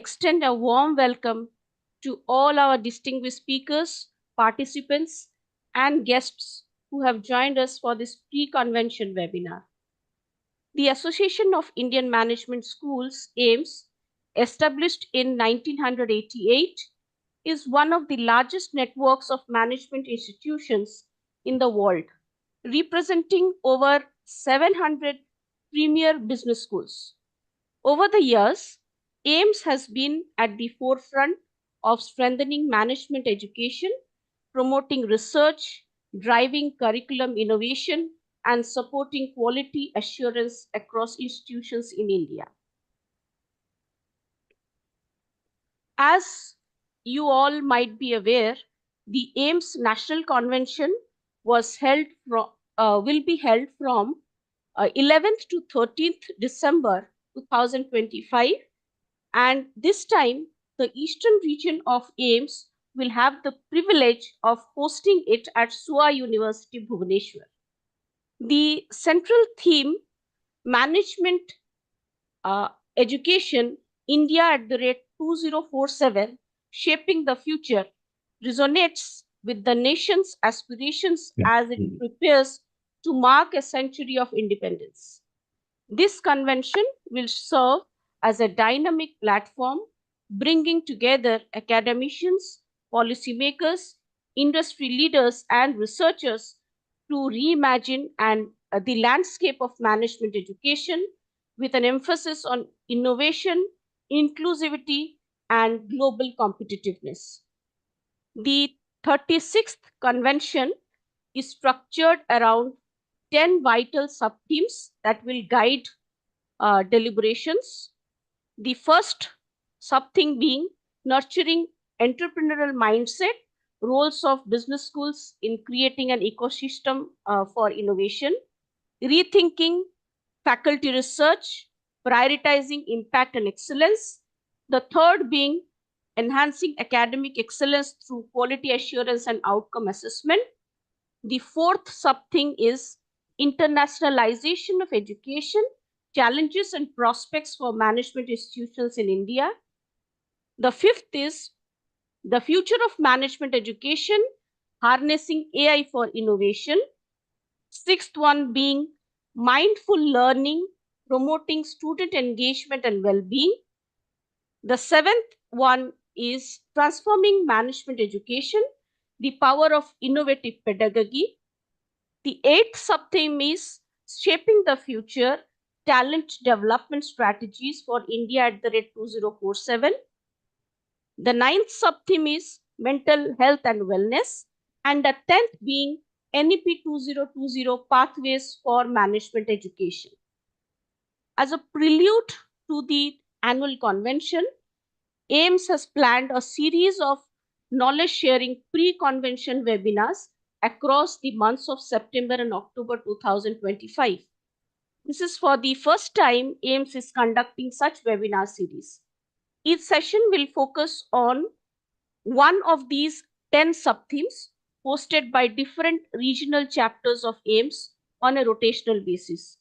extend a warm welcome to all our distinguished speakers, participants, and guests who have joined us for this pre-convention webinar. The Association of Indian Management Schools, AIMS, established in 1988, is one of the largest networks of management institutions in the world, representing over 700 premier business schools. Over the years, AIMS has been at the forefront of strengthening management education, promoting research, driving curriculum innovation, and supporting quality assurance across institutions in India. As you all might be aware, the AIMS National Convention will be held from 11th to 13th December 2025. And this time, the eastern region of AIMS will have the privilege of hosting it at SUA University, Bhubaneswar. The central theme, Management Education, India at the rate 2047, Shaping the Future, resonates with the nation's aspirations as it prepares to mark a century of independence. This convention will serve as a dynamic platform, bringing together academicians, policymakers, industry leaders, and researchers to reimagine the landscape of management education with an emphasis on innovation, inclusivity, and global competitiveness. The 36th convention is structured around 10 vital sub-themes that will guide deliberations. The first sub-theme being nurturing entrepreneurial mindset, roles of business schools in creating an ecosystem for innovation, rethinking faculty research, prioritizing impact and excellence. The third being enhancing academic excellence through quality assurance and outcome assessment. The fourth sub-theme is internationalization of education, challenges and prospects for management institutions in India. The fifth is the future of management education, harnessing AI for innovation. Sixth one being mindful learning, promoting student engagement and well-being. The seventh one is transforming management education, the power of innovative pedagogy. The eighth sub-theme is shaping the future, talent development strategies for India at the rate 2047. The ninth sub-theme is mental health and wellness. And the 10th being NEP 2020 pathways for management education. As a prelude to the annual convention, AIMS has planned a series of knowledge sharing pre-convention webinars across the months of September and October 2025. This is for the first time AIMS is conducting such webinar series. Each session will focus on one of these 10 sub-themes hosted by different regional chapters of AIMS on a rotational basis.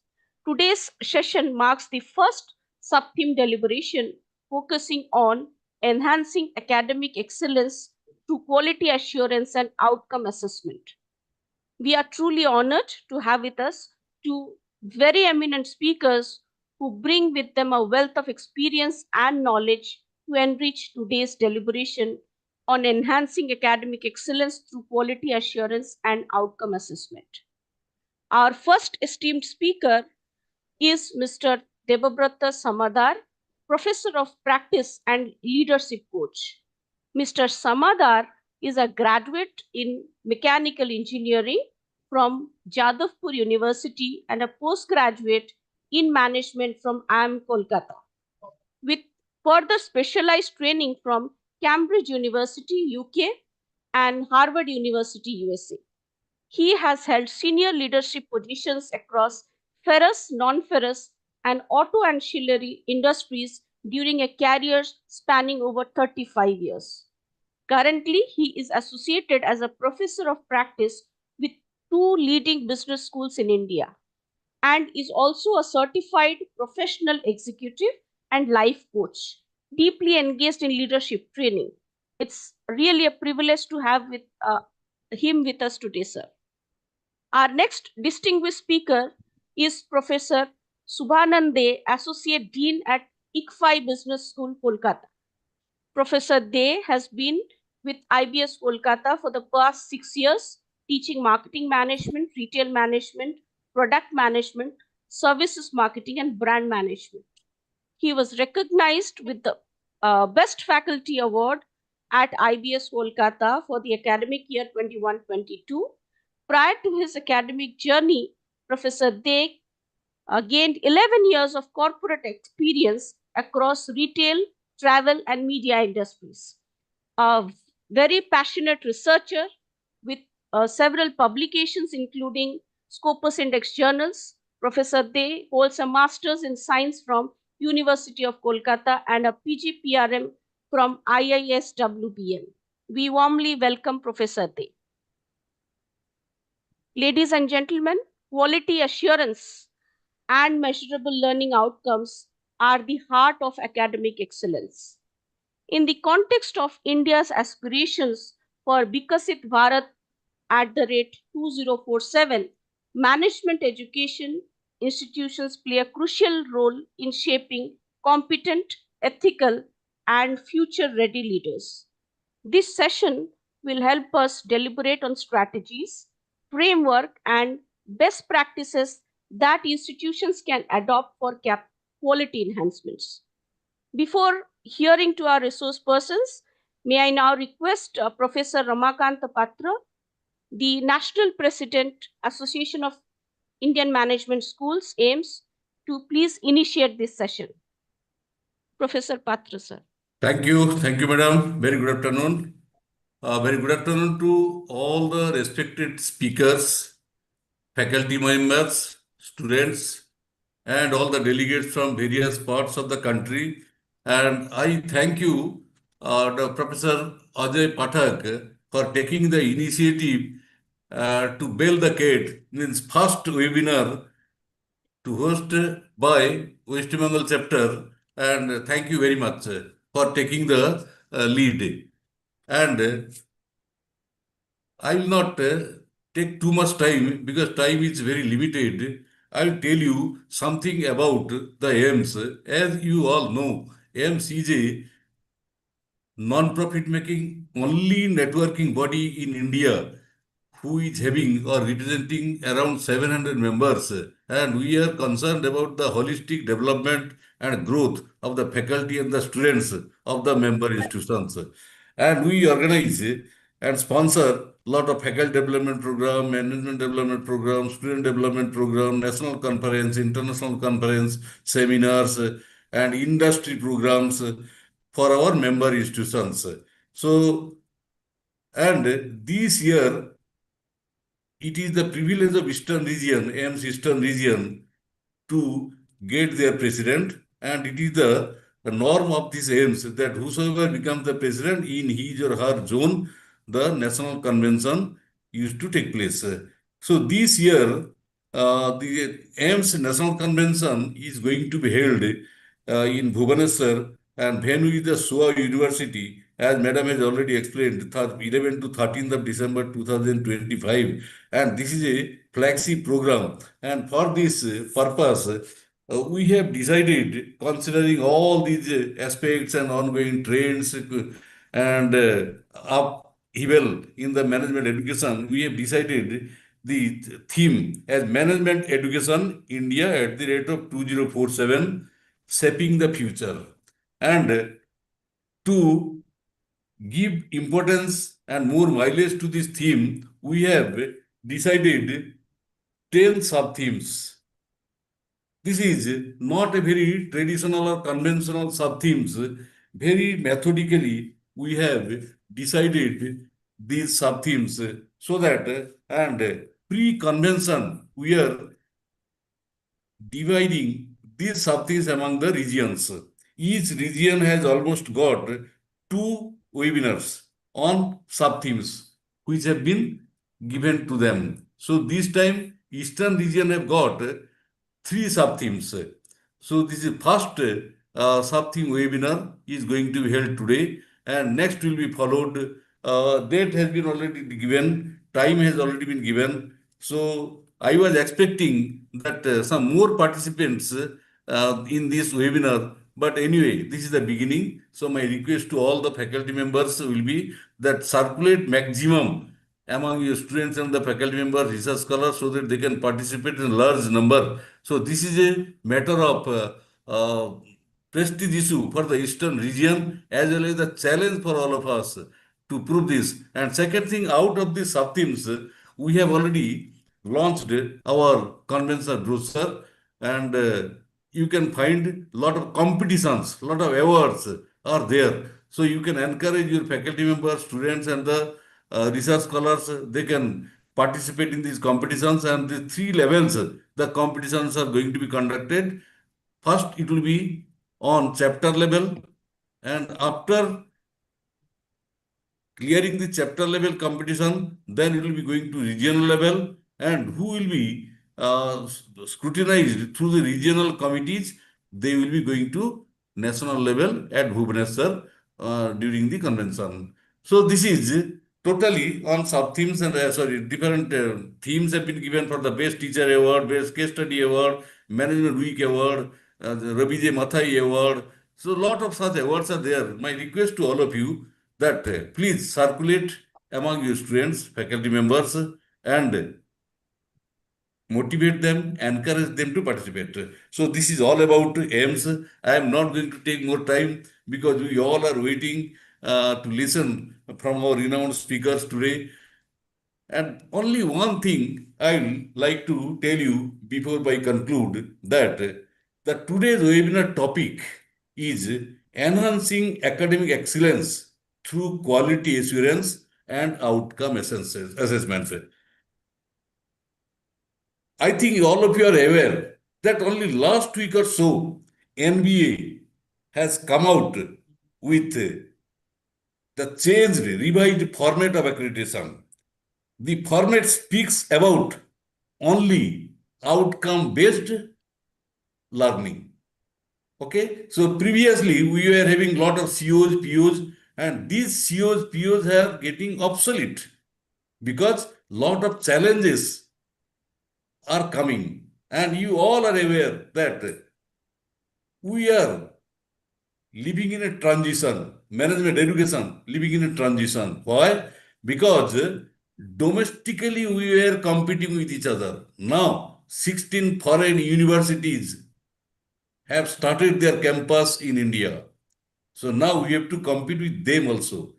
Today's session marks the first sub-theme deliberation focusing on enhancing academic excellence through quality assurance and outcome assessment. We are truly honored to have with us two very eminent speakers who bring with them a wealth of experience and knowledge to enrich today's deliberation on enhancing academic excellence through quality assurance and outcome assessment. Our first esteemed speaker is Mr. Debabrata Samaddar, Professor of Practice and Leadership Coach. Mr. Samaddar is a graduate in Mechanical Engineering from Jadavpur University and a postgraduate in Management from IBS Kolkata, with further specialized training from Cambridge University, UK, and Harvard University, USA. He has held senior leadership positions across ferrous, non-ferrous, and auto ancillary industries during a career spanning over 35 years. Currently, he is associated as a professor of practice with two leading business schools in India and is also a certified professional executive and life coach. deeply engaged in leadership training. It's really a privilege to have him with us today, sir. Our next distinguished speaker is Professor Subhanan Dey, Associate Dean at ICFI Business School, Kolkata. Professor Dey has been with IBS Kolkata for the past 6 years, teaching marketing management, retail management, product management, services marketing, and brand management. He was recognized with the Best Faculty Award at IBS Kolkata for the academic year 21-22. Prior to his academic journey, Professor Dey gained 11 years of corporate experience across retail, travel, and media industries. A very passionate researcher with several publications, including Scopus Index journals. Professor Dey holds a master's in science from University of Kolkata and a PGPRM from IISWBM. We warmly welcome Professor Dey. Ladies and gentlemen, quality assurance and measurable learning outcomes are the heart of academic excellence. In the context of India's aspirations for Bikasit Bharat at the rate 2047, management education institutions play a crucial role in shaping competent, ethical, and future ready leaders. This session will help us deliberate on strategies, framework, and best practices that institutions can adopt for quality enhancements. Before hearing to our resource persons, may I now request Professor Ramakanta Patra, the National President, Association of Indian Management Schools, AIMS, to please initiate this session. Professor Patra, sir. Thank you. Thank you, madam. Very good afternoon. Very good afternoon to all the respected speakers, faculty members, students, and all the delegates from various parts of the country. And I thank you, the Professor Ajay Pathak, for taking the initiative to build the CATE, means first webinar to host by West Bengal chapter. And thank you very much for taking the lead. And I will not take too much time because time is very limited. I will tell you something about the AIMS. As you all know, AIMS is a non-profit making only networking body in India who is having or representing around 700 members. And we are concerned about the holistic development and growth of the faculty and the students of the member institutions. And we organize and sponsor a lot of faculty development program, management development program, student development program, national conference, international conference, seminars, and industry programs for our member institutions. So, and this year, it is the privilege of Eastern region, AIMS Eastern region, to get their president, and it is the norm of this AIMS that whosoever becomes the president in his or her zone, the national convention used to take place. So this year, the AIMS National Convention is going to be held in Bhubaneswar, and venue is the SOA University, as Madam has already explained, 11 to 13th of December 2025. And this is a flagship program. And for this purpose, we have decided, considering all these aspects and ongoing trends and upheaval in the management education, we have decided the theme as Management Education India at the rate of 2047, Shaping the Future. And to give importance and more mileage to this theme, we have decided 10 sub-themes. This is not a very traditional or conventional sub-themes. Very methodically, we have decided these sub-themes so that, and pre-convention, we are dividing these sub-themes among the regions. Each region has almost got 2 webinars on sub-themes which have been given to them. So this time, Eastern region have got 3 sub-themes. So this is first something webinar is going to be held today, and next will be followed. Date has been already given, time has already been given. So I was expecting that some more participants in this webinar. But anyway, this is the beginning. So my request to all the faculty members will be that circulate maximum among your students and the faculty members, research scholars, so that they can participate in large number. So this is a matter of prestige issue for the eastern region as well as the challenge for all of us to prove this. And second thing, out of these sub-themes, we have already launched our conventional brochure, and you can find lot of competitions, lot of awards are there. So you can encourage your faculty members, students, and the research scholars. They can participate in these competitions, and the three levels the competitions are going to be conducted. First, it will be on chapter level, and after clearing the chapter level competition, then it will be going to regional level, and who will be scrutinized through the regional committees. They will be going to national level at Bhubaneswar during the convention. So this is totally on sub themes, and sorry, different themes have been given for the best teacher award, best case study award, management week award, the Ravi J. Mathai award. So lot of such awards are there. My request to all of you that please circulate among your students, faculty members, and motivate them, encourage them to participate. So this is all about aims. I am not going to take more time because we all are waiting to listen from our renowned speakers today. And only one thing I'd like to tell you before I conclude that the today's webinar topic is enhancing academic excellence through quality assurance and outcome assessments. I think all of you are aware that only last week or so, NBA has come out with the changed, revised format of accreditation. The format speaks about only outcome based learning. Okay, so previously we were having a lot of COs, POs, and these COs, POs are getting obsolete because lot of challenges are coming, and you all are aware that we are living in a transition, management education living in a transition. Why? Because domestically we were competing with each other. Now 16 foreign universities have started their campus in India. So now we have to compete with them also.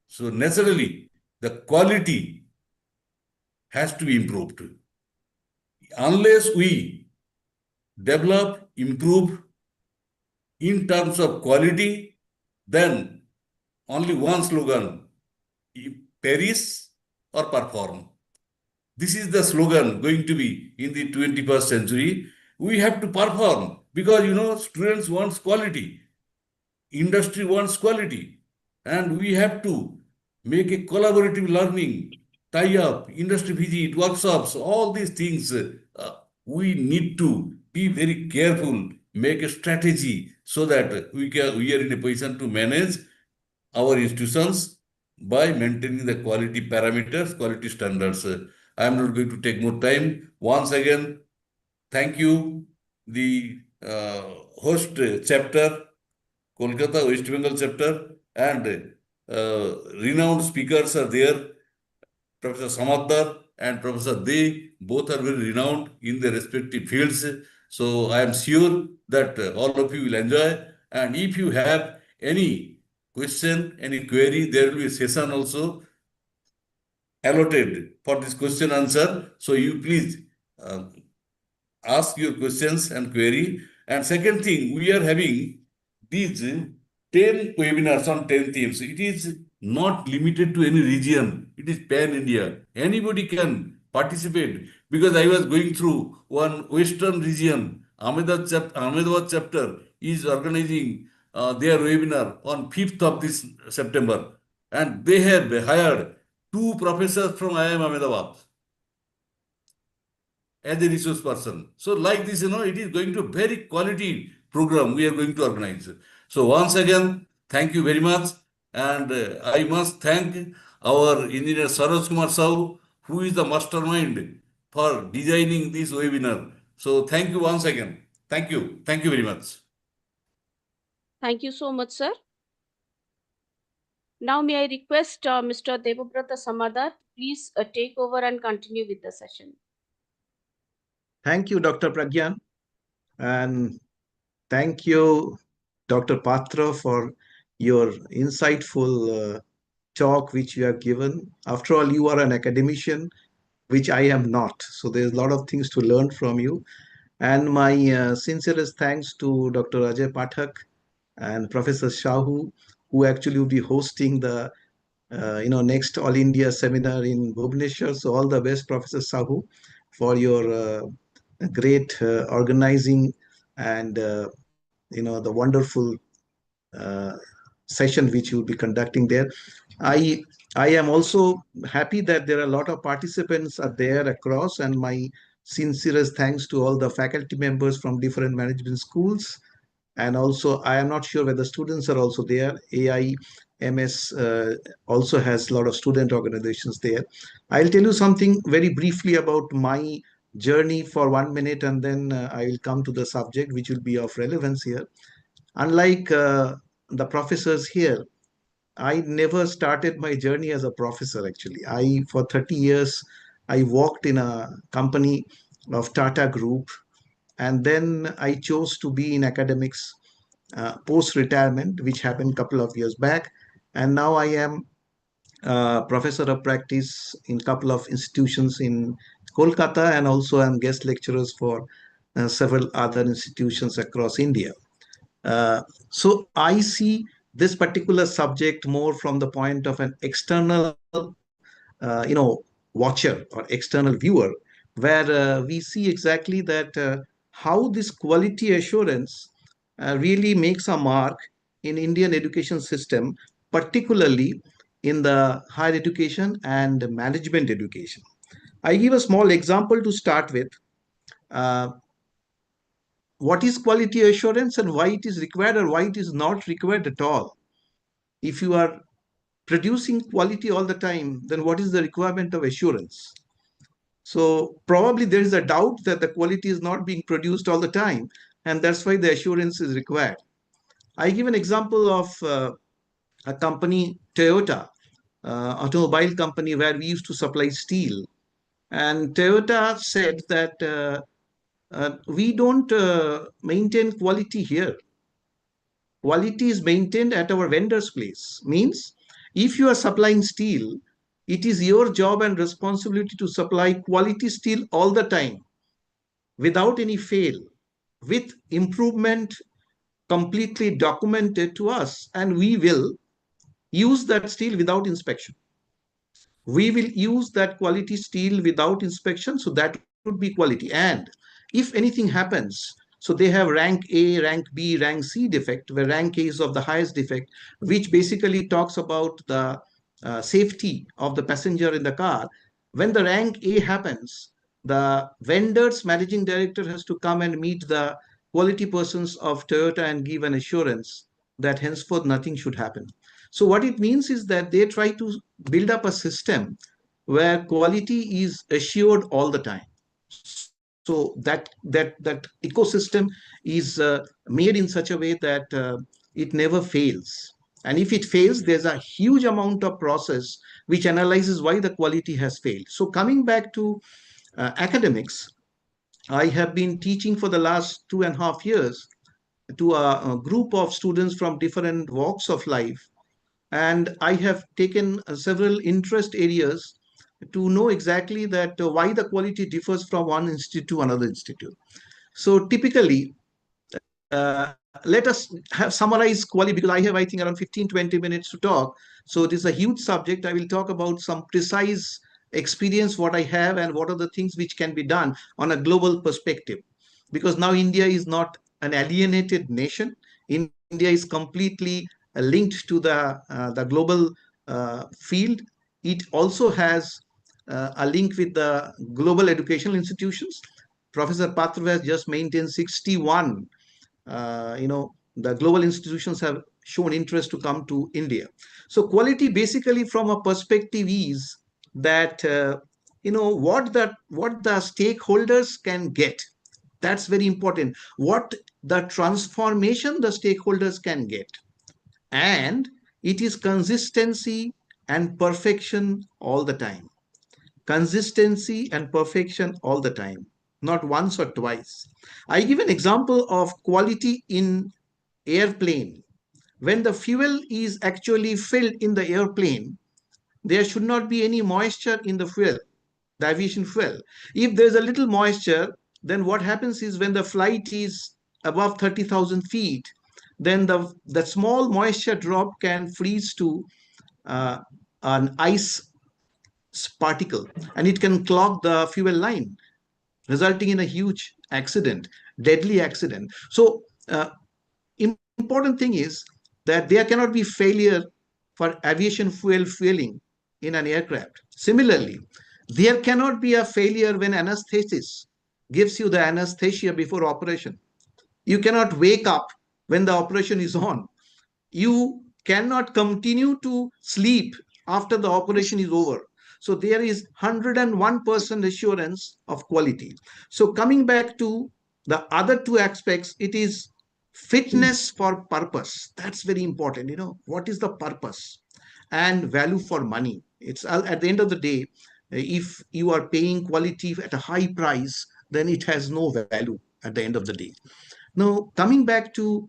So naturally, the quality has to be improved. Unless we develop, improve in terms of quality, then only one slogan, perish or perform. This is the slogan going to be in the 21st century. We have to perform because students want quality, industry wants quality, and we have to make a collaborative learning, tie up, industry visit, workshops, all these things. We need to be very careful, make a strategy so that we are in a position to manage our institutions by maintaining the quality parameters, quality standards. I am not going to take more time. Once again, thank you, the host chapter, Kolkata West Bengal chapter, and renowned speakers are there. Professor Samaddar and Professor Dey, both are very renowned in their respective fields. So I am sure that all of you will enjoy. And if you have any question, any query, there will be a session also allotted for this question answer. So you please uh, ask your questions and query. And second thing, we are having these 10 webinars on 10 themes. It is not limited to any region. It is pan-India. Anybody can participate because I was going through one western region. Ahmedabad chapter is organizing their webinar on 5th of this September. And they have hired two professors from IIM Ahmedabad as a resource person. So like this, it is going to very quality program we are going to organize. So once again, thank you very much. And I must thank our engineer Saroj Kumar Sahu, who is the mastermind for designing this webinar. So thank you once again. Thank you. Thank you very much. Thank you so much, sir. Now, may I request Mr. Debabrata Samaddar to please take over and continue with the session. Thank you, Dr. Pragyan. And thank you, Dr. Patra, for your insightful talk which you have given. After all, you are an academician, which I am not. So there's a lot of things to learn from you. And my sincerest thanks to Dr. Ajay Pathak and Professor Shahu, who actually will be hosting the next All India seminar in Bhubaneswar. So all the best, Professor Sahu, for your great organizing and the wonderful uh, session which you will be conducting there. I I am also happy that there are a lot of participants are there across, and my sincerest thanks to all the faculty members from different management schools. And also, I am not sure whether students are also there. AIMS also has a lot of student organizations there. I'll tell you something very briefly about my journey for 1 minute, and then I will come to the subject which will be of relevance here. Unlike the professors here, I never started my journey as a professor actually. For 30 years, I worked in a company of Tata Group, and then I chose to be in academics post retirement, which happened a couple of years back. And now I am professor of practice in a couple of institutions in Kolkata, and also I'm guest lecturers for several other institutions across India. So I see this particular subject more from the point of an external, watcher or external viewer, where we see exactly that how this quality assurance really makes a mark in Indian education system, particularly in the higher education and management education. I give a small example to start with. Uh, what is quality assurance and why it is required or why it is not required at all? If you are producing quality all the time, then what is the requirement of assurance? So probably there is a doubt that the quality is not being produced all the time, and that's why the assurance is required. I give an example of a company, Toyota, automobile company, where we used to supply steel. And Toyota said that we don't maintain quality here. Quality is maintained at our vendor's place. Means if you are supplying steel, it is your job and responsibility to supply quality steel all the time without any fail, with improvement completely documented to us, and we will use that steel without inspection. We will use that quality steel without inspection, so that would be quality. And if anything happens, so they have rank A, rank B, rank C defect, where rank A is of the highest defect, which basically talks about the safety of the passenger in the car. When the rank A happens, the vendor's managing director has to come and meet the quality persons of Toyota and give an assurance that henceforth nothing should happen. So what it means is that they try to build up a system where quality is assured all the time. So that ecosystem is made in such a way that it never fails. And if it fails, there's a huge amount of process which analyzes why the quality has failed. So coming back to academics, I have been teaching for the last 2.5 years to a group of students from different walks of life, and I have taken several interest areas to know exactly that why the quality differs from one institute to another institute. So typically, let us have summarize quality, because I have, I think, around 15-20 minutes to talk. So this is a huge subject. I will talk about some precise experience what I have and what are the things which can be done on a global perspective. Because now India is not an alienated nation. India is completely linked to the global field. It also has a link with the global educational institutions. Professor Patra has just maintained 61 the global institutions have shown interest to come to India. So quality basically from a perspective is that what the stakeholders can get. That's very important. What the transformation the stakeholders can get, and it is consistency and perfection all the time. Consistency and perfection all the time, not once or twice. I give an example of quality in airplane. When the fuel is actually filled in the airplane, there should not be any moisture in the fuel, the aviation fuel. If there's a little moisture, then what happens is when the flight is above 30,000 feet, then the small moisture drop can freeze to uh, an ice particle, and it can clog the fuel line, resulting in a huge accident, deadly accident. So important thing is that there cannot be failure for aviation fuel fueling in an aircraft. Similarly, there cannot be a failure when anesthetist gives you the anesthesia before operation. You cannot wake up when the operation is on. You cannot continue to sleep after the operation is over. So there is 101% assurance of quality. So coming back to the other two aspects, it is fitness for purpose. That's very important. What is the purpose? And value for money. It's at the end of the day, if you are paying quality at a high price, then it has no value at the end of the day. Now, coming back to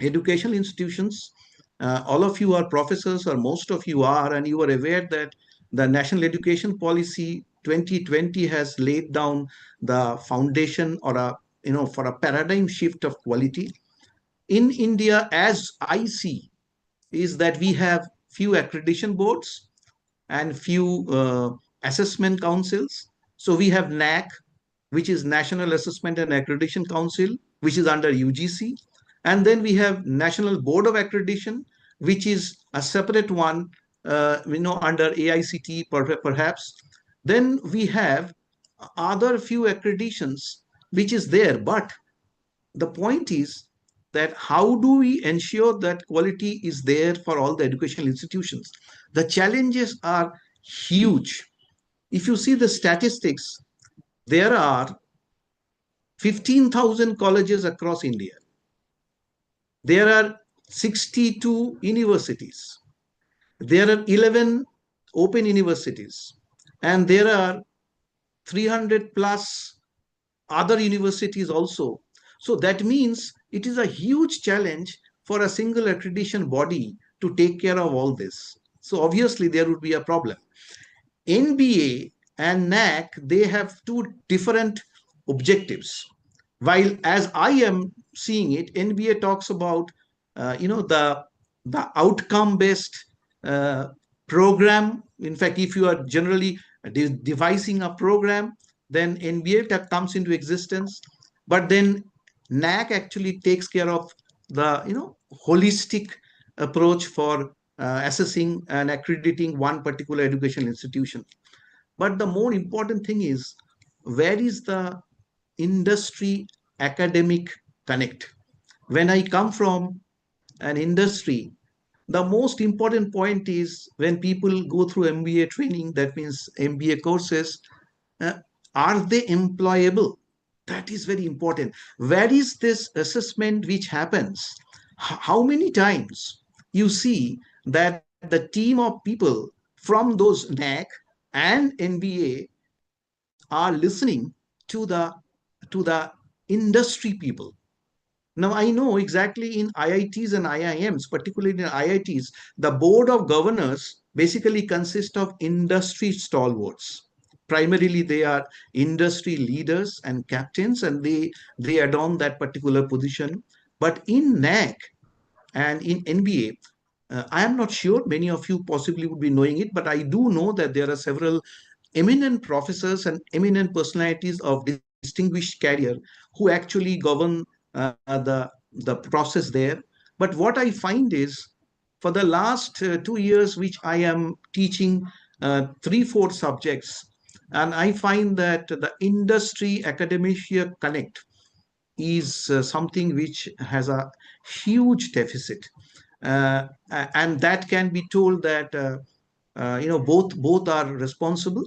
educational institutions, all of you are professors, or most of you are, and you are aware that the National Education Policy 2020 has laid down the foundation, or for a paradigm shift of quality in India. As I see, is that we have few accreditation boards and few assessment councils. So we have NAC, which is National Assessment and Accreditation Council, which is under UGC. And then we have National Board of Accreditation, which is a separate one, under AICT perhaps. Then we have other few accreditations, which is there. But the point is that how do we ensure that quality is there for all the educational institutions? The challenges are huge. If you see the statistics, there are 15,000 colleges across India. There are 62 universities. There are 11 open universities. And there are 300 plus other universities also. So that means it is a huge challenge for a single accreditation body to take care of all this. So obviously there would be a problem. NBA and NAC, they have two different objectives. While as I am seeing it, NBA talks about the outcome based uh, program. In fact, if you are generally devising a program, then NBA comes into existence. But then NAC actually takes care of the holistic approach for assessing and accrediting one particular educational institution. But the more important thing is, where is the industry academic connect? When I come from an industry, the most important point is when people go through MBA training, that means MBA courses, uh, are they employable? That is very important. Where is this assessment which happens? How many times you see that the team of people from those NAC and NBA are listening to the industry people? Now, I know exactly in IITs and IIMs, particularly in IITs, the board of governors basically consist of industry stalwarts. Primarily, they are industry leaders and captains, and they adorn that particular position. But in NAC and in NBA, I am not sure, many of you possibly would be knowing it, but I do know that there are several eminent professors and eminent personalities of distinguished career who actually govern the process there. But what I find is, for the last 2 years, which I am teaching 3 4 subjects, and I find that the industry academia connect is something which has a huge deficit, and that can be told that both are responsible.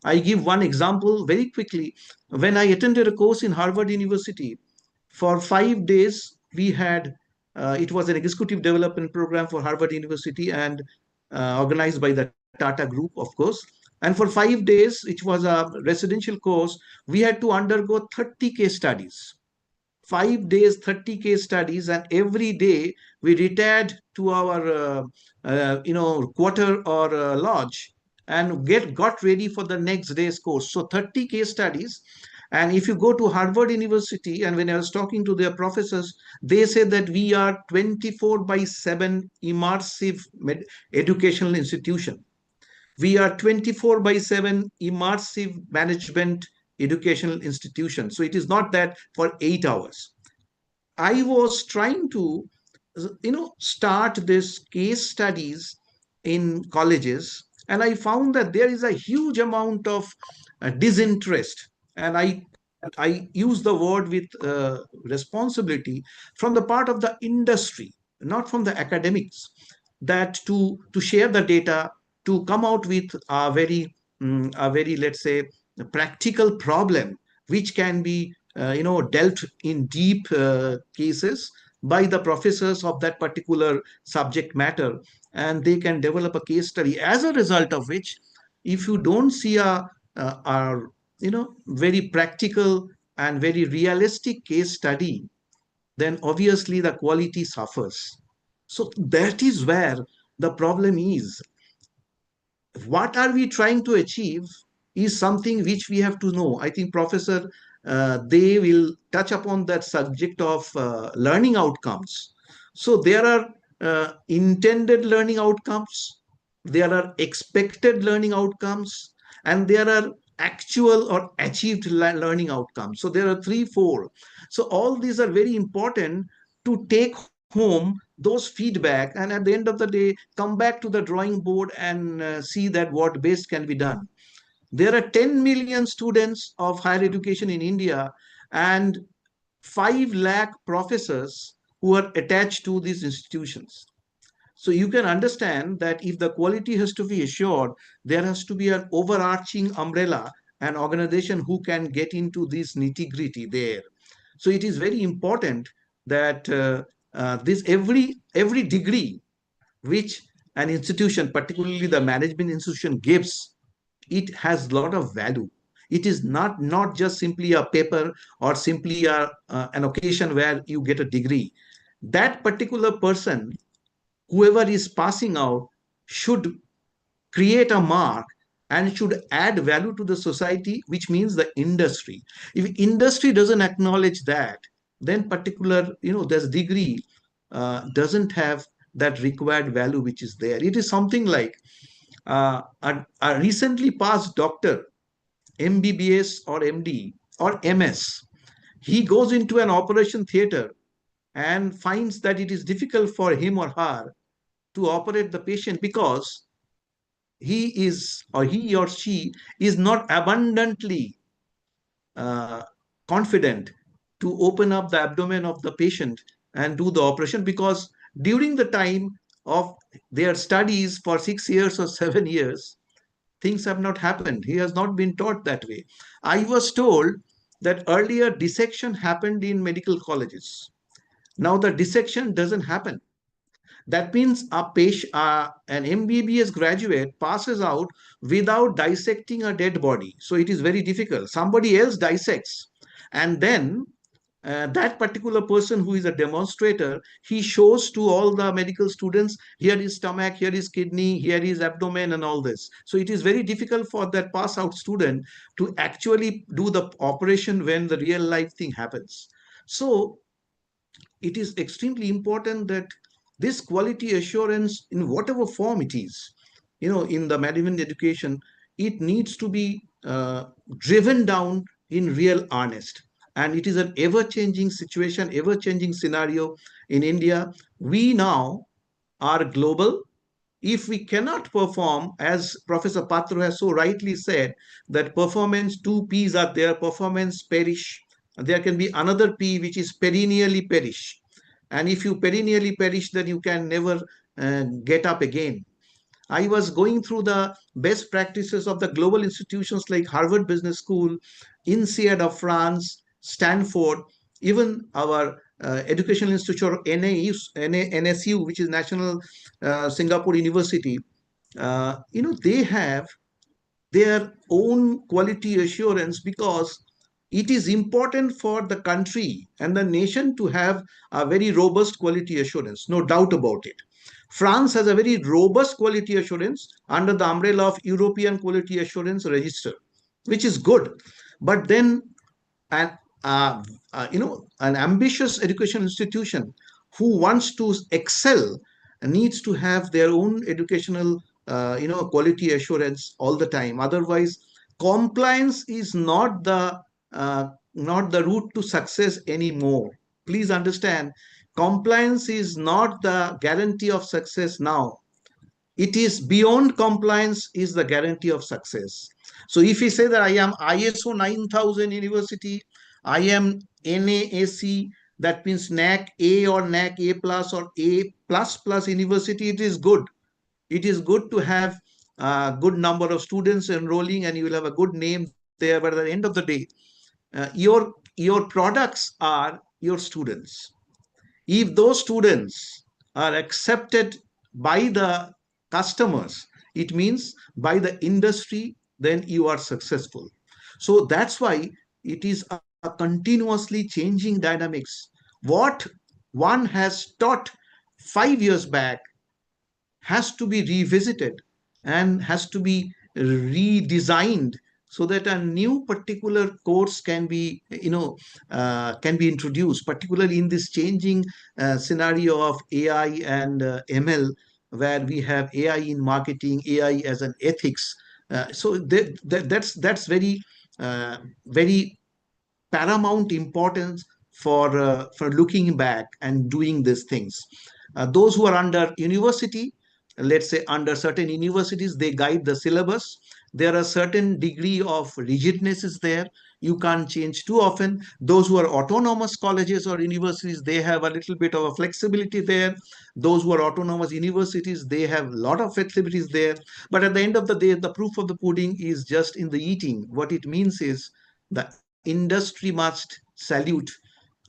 I give one example very quickly. When I attended a course in Harvard University, for 5 days we had it was an executive development program for Harvard University, and organized by the Tata Group, of course. And for 5 days, which was a residential course, we had to undergo 30 case studies. 5 days, 30 case studies, and every day we retired to our quarter or lodge and get got ready for the next day's course. So 30 case studies. And if you go to Harvard University, and when I was talking to their professors, they say that we are 24 by 7 immersive educational institution. We are 24 by 7 immersive management educational institution. So it is not that for 8 hours. I was trying to, start this case studies in colleges, and I found that there is a huge amount of disinterest. And I use the word with responsibility from the part of the industry, not from the academics, that to share the data, to come out with a very, let's say, practical problem which can be dealt in deep cases by the professors of that particular subject matter, and they can develop a case study, as a result of which, if you don't see a very practical and very realistic case study, then obviously the quality suffers. So that is where the problem is. What are we trying to achieve is something which we have to know. I think Professor they will touch upon that subject of learning outcomes. So there are intended learning outcomes, there are expected learning outcomes, and there are actual or achieved learning outcomes. So there are three, four. So all these are very important to take home those feedback, and at the end of the day come back to the drawing board and see that what best can be done. There are 10 million students of higher education in India, and 5 lakh professors who are attached to these institutions. So you can understand that if the quality has to be assured, there has to be an overarching umbrella, an organization who can get into this nitty gritty there. So it is very important that this every degree which an institution, particularly the management institution, gives, it has a lot of value. It is not just simply a paper or simply an occasion where you get a degree. That particular person, whoever is passing out, should create a mark and should add value to the society, which means the industry. If industry doesn't acknowledge that, then particular, this degree doesn't have that required value which is there. It is something like a recently passed doctor, MBBS or MD or MS, he goes into an operation theater and finds that it is difficult for him or her to operate the patient because he or she is not abundantly uh, confident to open up the abdomen of the patient and do the operation, because during the time of their studies for 6 years or 7 years, things have not happened. He has not been taught that way. I was told that earlier dissection happened in medical colleges. Now the dissection doesn't happen. That means an MBBS graduate passes out without dissecting a dead body. So it is very difficult. Somebody else dissects. And then that particular person who is a demonstrator, he shows to all the medical students, here is stomach, here is kidney, here is abdomen, and all this. So it is very difficult for that pass out student to actually do the operation when the real life thing happens. So it is extremely important that this quality assurance, in whatever form it is, in the management education, it needs to be driven down in real earnest. And it is an ever changing situation, ever changing scenario in India. We now are global. If we cannot perform, as Professor Patro has so rightly said, that performance, two P's are there: performance, perish, There can be another P, which is perennially perish. And if you perennially perish, then you can never get up again. I was going through the best practices of the global institutions like Harvard Business School, INSEAD of France, Stanford, even our educational institute or NSU, which is National Singapore University. They have their own quality assurance because it is important for the country and the nation to have a very robust quality assurance, no doubt about it. France has a very robust quality assurance under the umbrella of European Quality Assurance Register, which is good. But then an an ambitious education institution who wants to excel needs to have their own educational quality assurance all the time. Otherwise, compliance is not the route to success anymore. Please understand, compliance is not the guarantee of success now. It is beyond compliance is the guarantee of success. So if we say that I am ISO 9000 university, I am NAAC, that means NAC A or NAC A plus or A plus plus university, it is good. It is good to have a good number of students enrolling and you will have a good name there. But at the end of the day, your products are your students. If those students are accepted by the customers, it means by the industry, then you are successful. So that's why it is a continuously changing dynamics. What one has taught 5 years back has to be revisited and has to be redesigned so that a new particular course can be can be introduced, particularly in this changing scenario of AI and ML, where we have AI in marketing, AI as an ethics. That's very paramount importance for looking back and doing these things. Those who are under university, let's say under certain universities, they guide the syllabus. There are certain degree of rigidness is there. You can't change too often. Those who are autonomous colleges or universities, they have a little bit of a flexibility there. Those who are autonomous universities, they have a lot of flexibilities there. But at the end of the day, the proof of the pudding is just in the eating. What it means is the industry must salute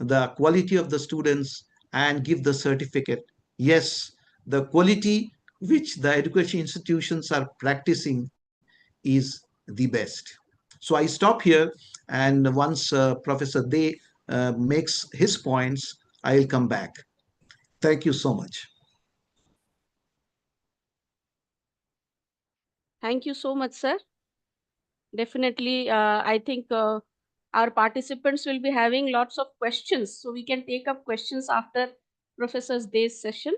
the quality of the students and give the certificate. Yes, the quality which the education institutions are practicing is the best. So I stop here, and once Professor Dey makes his points, I'll come back. Thank you so much. Thank you so much, sir. Definitely, I think our participants will be having lots of questions, so we can take up questions after Professor Dey's session.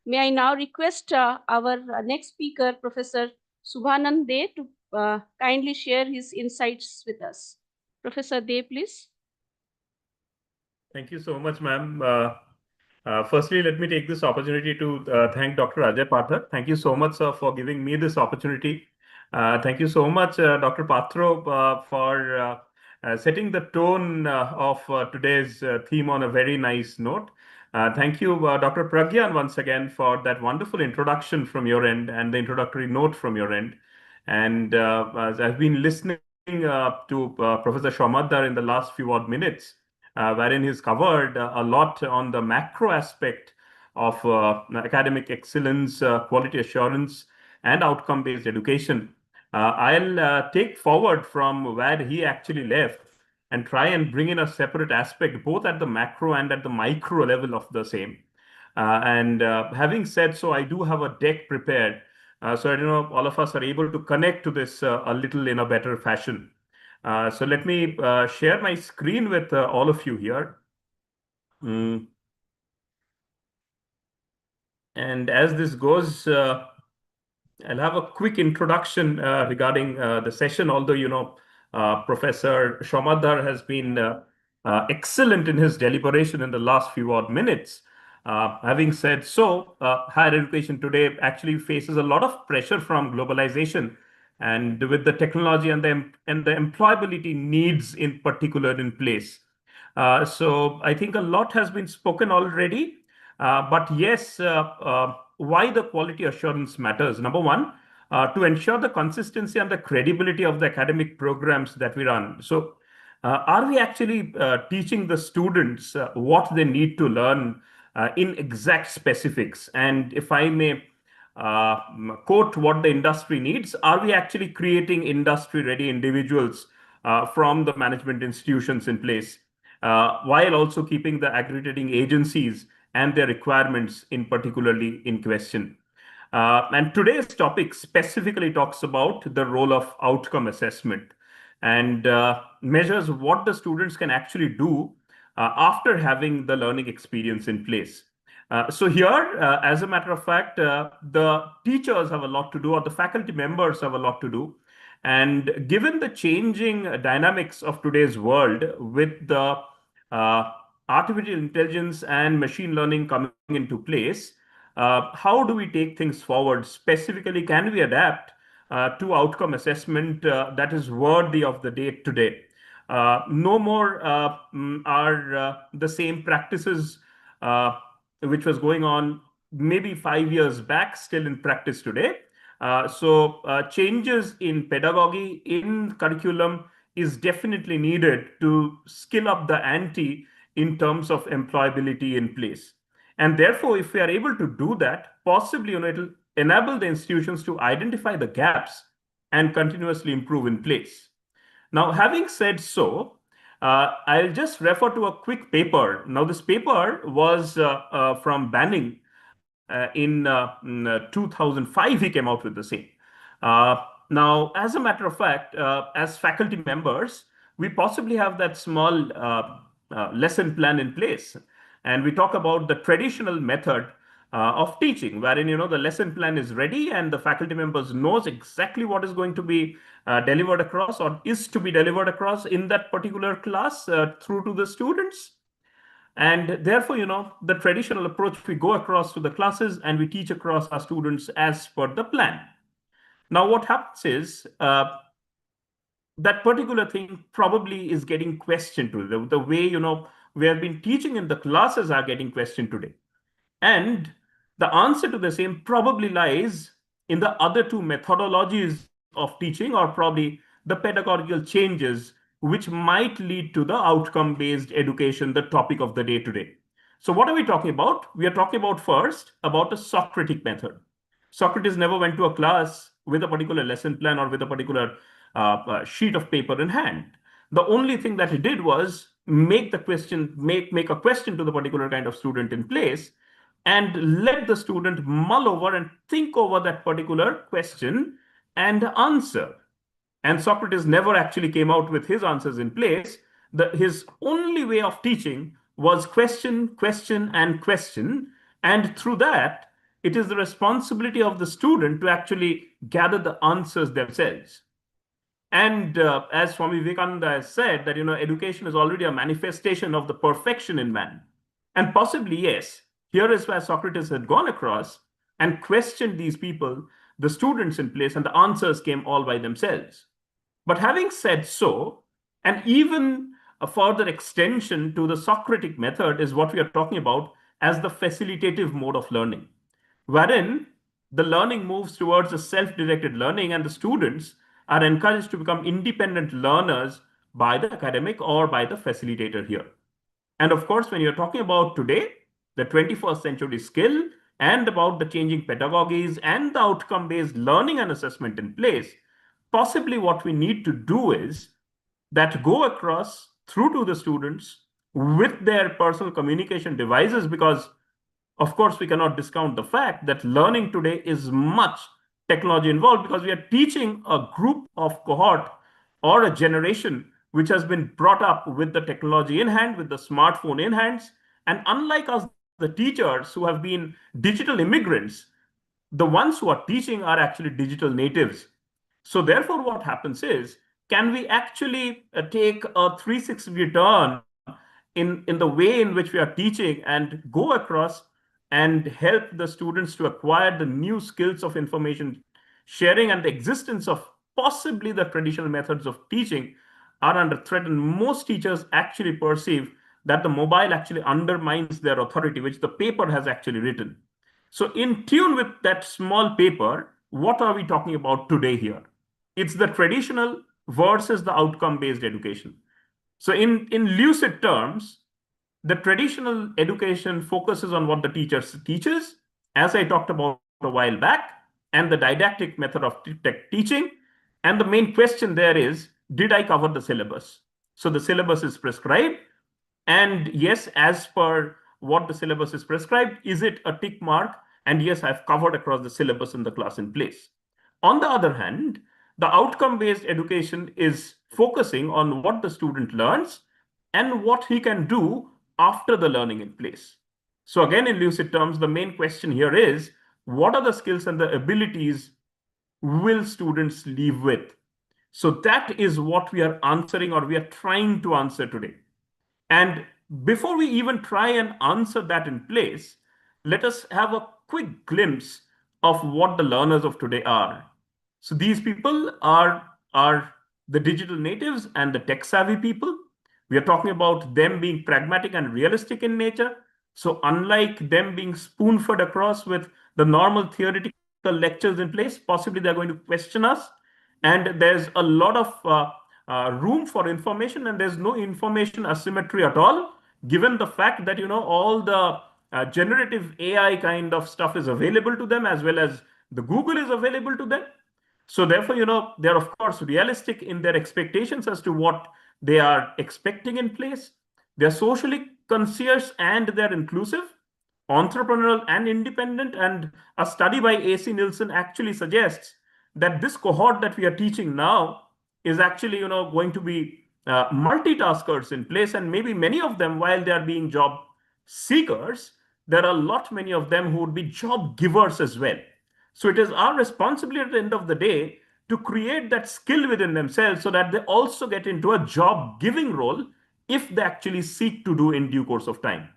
May I now request our next speaker, Professor Subhanan Dey, to kindly share his insights with us. Professor Dey, please. Thank you so much, ma'am. Firstly, let me take this opportunity to thank Dr. Ajay Pathak. Thank you so much, sir, for giving me this opportunity. Thank you so much, Dr. Patro, for setting the tone of today's theme on a very nice note. Thank you, Dr. Pragyan, once again, for that wonderful introduction from your end and the introductory note from your end. And as I've been listening to Professor Samaddar in the last few odd minutes, wherein he's covered a lot on the macro aspect of academic excellence, quality assurance, and outcome-based education. I'll take forward from where he actually left and try and bring in a separate aspect, both at the macro and at the micro level of the same. And having said so, I do have a deck prepared. So I don't know all of us are able to connect to this a little in a better fashion. So let me share my screen with all of you here. And as this goes, I'll have a quick introduction regarding the session, although, Professor Samaddar has been excellent in his deliberation in the last few odd minutes. Having said so, higher education today actually faces a lot of pressure from globalization, and with the technology and the employability needs in particular in place. So I think a lot has been spoken already. But yes, why the quality assurance matters. Number one, to ensure the consistency and the credibility of the academic programs that we run. So are we actually teaching the students what they need to learn in exact specifics? And if I may quote what the industry needs, are we actually creating industry-ready individuals from the management institutions in place, while also keeping the accrediting agencies and their requirements in particularly in question? And today's topic specifically talks about the role of outcome assessment and measures what the students can actually do after having the learning experience in place. So here, as a matter of fact, the teachers have a lot to do, or the faculty members have a lot to do. And given the changing dynamics of today's world, with the uh, artificial intelligence and machine learning coming into place, how do we take things forward? Specifically, can we adapt to outcome assessment that is worthy of the day today? No more are the same practices which was going on maybe 5 years back, still in practice today. So changes in pedagogy, in curriculum, is definitely needed to skill up the ante in terms of employability in place. And therefore, if we are able to do that, possibly, it'll enable the institutions to identify the gaps and continuously improve in place. Now, having said so, I'll just refer to a quick paper. Now, this paper was from Banning in 2005. He came out with the same. Now, as a matter of fact, as faculty members, we possibly have that small lesson plan in place. And we talk about the traditional method of teaching, wherein the lesson plan is ready and the faculty members knows exactly what is going to be delivered across or is to be delivered across in that particular class through to the students. And therefore, the traditional approach, we go across to the classes and we teach across our students as per the plan. Now, what happens is that particular thing probably is getting questioned today. The way, we have been teaching in the classes are getting questioned today. And the answer to the same probably lies in the other two methodologies of teaching, or probably the pedagogical changes which might lead to the outcome based education, the topic of the day today. So, what are we talking about? We are talking about first about a Socratic method. Socrates never went to a class with a particular lesson plan or with a particular sheet of paper in hand. The only thing that he did was make the question, make a question to the particular kind of student in place, and let the student mull over and think over that particular question and answer. And Socrates never actually came out with his answers in place. His only way of teaching was question, question, and question. And through that, it is the responsibility of the student to actually gather the answers themselves. And as Swami Vivekananda has said, that education is already a manifestation of the perfection in man. And possibly, yes, here is where Socrates had gone across and questioned these people, the students in place, and the answers came all by themselves. But having said so, and even a further extension to the Socratic method is what we are talking about as the facilitative mode of learning, wherein the learning moves towards a self-directed learning and the students are encouraged to become independent learners by the academic or by the facilitator here. And of course, when you're talking about today, the 21st century skill, and about the changing pedagogies and the outcome-based learning and assessment in place, possibly what we need to do is that go across through to the students with their personal communication devices, because of course we cannot discount the fact that learning today is much technology involved, because we are teaching a group of cohort or a generation which has been brought up with the technology in hand, with the smartphone in hands. And unlike us, the teachers who have been digital immigrants, the ones who are teaching are actually digital natives. So therefore, what happens is, can we actually take a 360 turn in the way in which we are teaching and go across and help the students to acquire the new skills of information sharing, and the existence of possibly the traditional methods of teaching are under threat. And most teachers actually perceive that the mobile actually undermines their authority, which the paper has actually written. So in tune with that small paper, what are we talking about today here? It's the traditional versus the outcome-based education. So in lucid terms, the traditional education focuses on what the teacher teaches, as I talked about a while back, and the didactic method of teaching. And the main question there is, did I cover the syllabus? So the syllabus is prescribed. And yes, as per what the syllabus is prescribed, is it a tick mark? And yes, I've covered across the syllabus in the class in place. On the other hand, the outcome-based education is focusing on what the student learns and what he can do after the learning in place. So again, in lucid terms, the main question here is, what are the skills and the abilities will students leave with? So that is what we are answering, or we are trying to answer today. And before we even try and answer that in place, let us have a quick glimpse of what the learners of today are. So these people are the digital natives and the tech savvy people. We are talking about them being pragmatic and realistic in nature. So unlike them being spoon-fed across with the normal theoretical lectures in place, possibly they're going to question us. And there's a lot of room for information, and there's no information asymmetry at all, given the fact that all the generative AI kind of stuff is available to them, as well as the Google is available to them. So therefore, they're of course realistic in their expectations as to what they are expecting in place. They're socially conscious and they're inclusive, entrepreneurial and independent. And a study by AC Nielsen actually suggests that this cohort that we are teaching now is actually going to be multitaskers in place, and maybe many of them, while they are being job seekers, there are a lot many of them who would be job givers as well. So it is our responsibility at the end of the day to create that skill within themselves so that they also get into a job giving role if they actually seek to do in due course of time.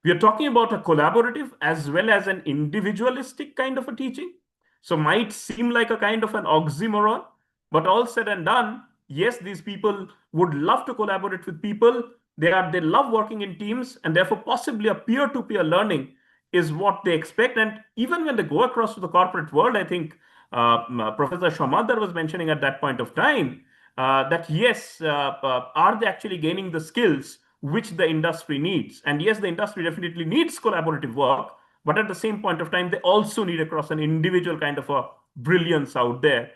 We are talking about a collaborative as well as an individualistic kind of a teaching. So might seem like a kind of an oxymoron, but all said and done, yes, these people would love to collaborate with people. They love working in teams, and therefore possibly a peer-to-peer learning is what they expect. And even when they go across to the corporate world, I think Professor Samaddar was mentioning at that point of time that yes, are they actually gaining the skills which the industry needs? And yes, the industry definitely needs collaborative work, but at the same point of time, they also need across an individual kind of a brilliance out there,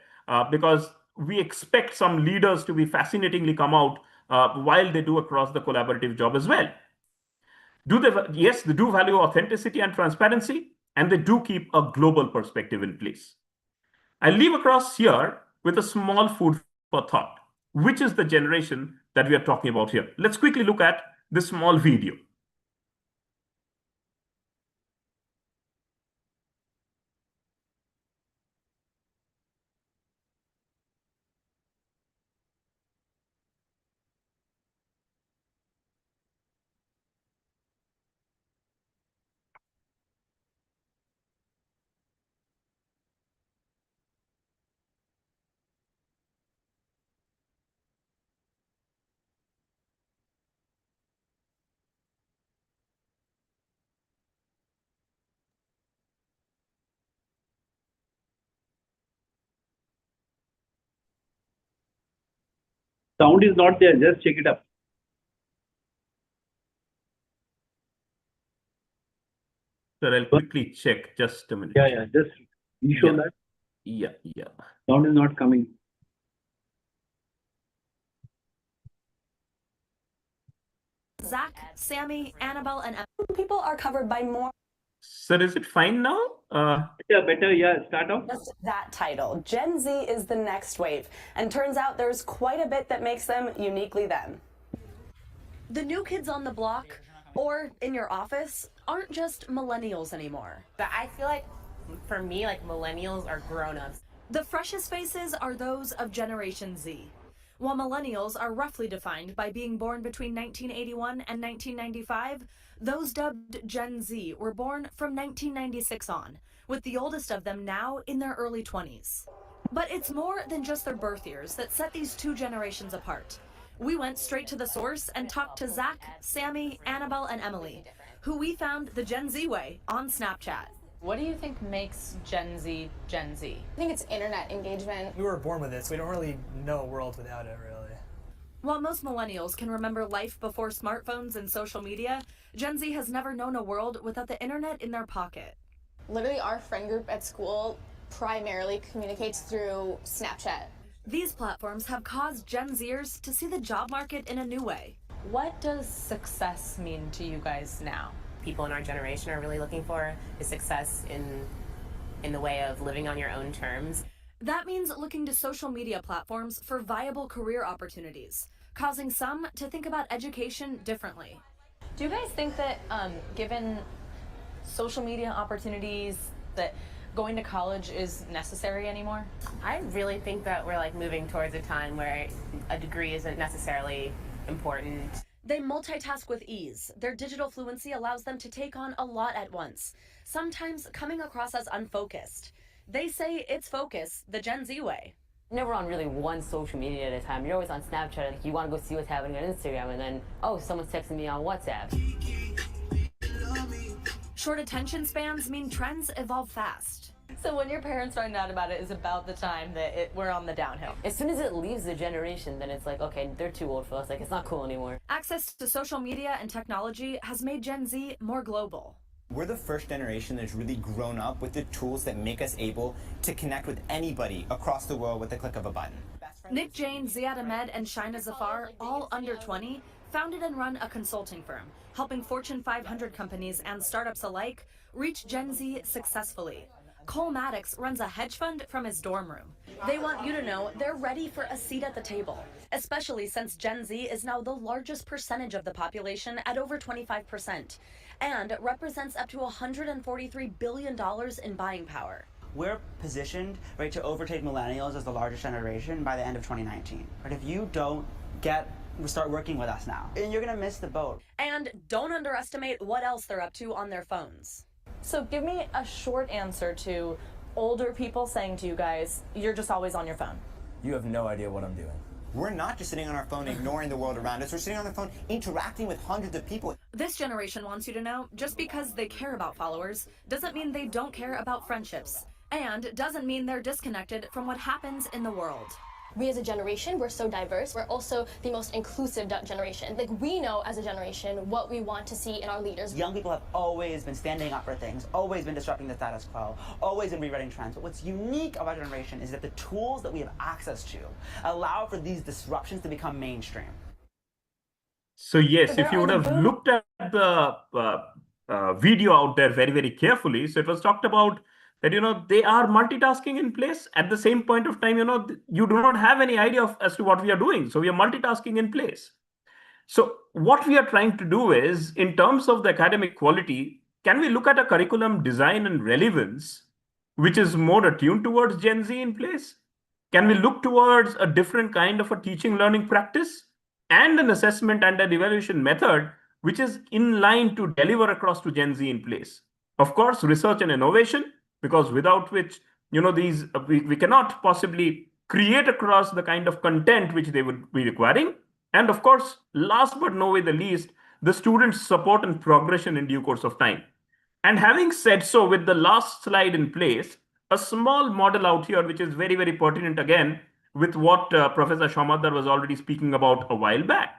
because we expect some leaders to be fascinatingly come out while they do across the collaborative job as well. Yes, they do value authenticity and transparency, and they do keep a global perspective in place. I leave across here with a small food for thought, which is the generation that we are talking about here. Let's quickly look at this small video. Sound is not there. Just check it up. Sir, I'll quickly check. Just a minute. Yeah. Just you show that. Yeah. Sound is not coming. Zach, Sammy, Annabelle, and people are covered by more. Sir, is it fine now? Better. Yeah, start off. Just that title. Gen Z is the next wave, and turns out there's quite a bit that makes them uniquely them. The new kids on the block, or in your office, aren't just millennials anymore. But I feel like, for me, like millennials are grown-ups. The freshest faces are those of Generation Z. While millennials are roughly defined by being born between 1981 and 1995, those dubbed Gen Z were born from 1996 on, with the oldest of them now in their early 20s. But it's more than just their birth years that set these two generations apart. We went straight to the source and talked to Zach, Sammy, Annabelle, and Emily, who we found the Gen Z way on Snapchat. What do you think makes Gen Z Gen Z? I think it's internet engagement. We were born with it, so we don't really know a world without it, really. While most millennials can remember life before smartphones and social media, Gen Z has never known a world without the internet in their pocket. Literally, our friend group at school primarily communicates through Snapchat. These platforms have caused Gen Zers to see the job market in a new way. What does success mean to you guys now? People in our generation are really looking for is success in the way of living on your own terms. That means looking to social media platforms for viable career opportunities, causing some to think about education differently. Do you guys think that given social media opportunities that going to college is necessary anymore? I really think that we're like moving towards a time where a degree isn't necessarily important. They multitask with ease. Their digital fluency allows them to take on a lot at once, sometimes coming across as unfocused. They say it's focus, the Gen Z way. You're never on really one social media at a time. You're always on Snapchat. Like you want to go see what's happening on Instagram, and then, oh, someone's texting me on WhatsApp. Short attention spans mean trends evolve fast. So when your parents find out about it is about the time that we're on the downhill. As soon as it leaves the generation, then it's like, okay, they're too old for us. Like, it's not cool anymore. Access to social media and technology has made Gen Z more global. We're the first generation that's really grown up with the tools that make us able to connect with anybody across the world with the click of a button. Nick Jane, Ziad Ahmed, and Shaina Zafar, all under 20, founded and run a consulting firm, helping Fortune 500 companies and startups alike reach Gen Z successfully. Cole Maddox runs a hedge fund from his dorm room. They want you to know they're ready for a seat at the table, especially since Gen Z is now the largest percentage of the population at over 25% and represents up to $143 billion in buying power. We're positioned, right, to overtake millennials as the largest generation by the end of 2019. But if you don't start working with us now, and you're gonna miss the boat. And don't underestimate what else they're up to on their phones. So give me a short answer to older people saying to you guys, you're just always on your phone. You have no idea what I'm doing. We're not just sitting on our phone ignoring the world around us. We're sitting on the phone interacting with hundreds of people. This generation wants you to know just because they care about followers doesn't mean they don't care about friendships, and doesn't mean they're disconnected from what happens in the world. We as a generation, we're so diverse. We're also the most inclusive generation. Like, we know as a generation what we want to see in our leaders. Young people have always been standing up for things, always been disrupting the status quo, always been rewriting trends. But what's unique about our generation is that the tools that we have access to allow for these disruptions to become mainstream. So yes, if you would have looked at the video out there very, very carefully, so it was talked about that, they are multitasking in place. At the same point of time, you do not have any idea as to what we are doing. So we are multitasking in place. So what we are trying to do is, in terms of the academic quality, can we look at a curriculum design and relevance, which is more attuned towards Gen Z in place? Can we look towards a different kind of a teaching learning practice and an assessment and an evaluation method, which is in line to deliver across to Gen Z in place? Of course, research and innovation, because without which, we cannot possibly create across the kind of content which they would be requiring. And of course, last but no way the least, the students' support and progression in due course of time. And having said so, with the last slide in place, a small model out here, which is very, very pertinent again, with what Professor Samaddar was already speaking about a while back.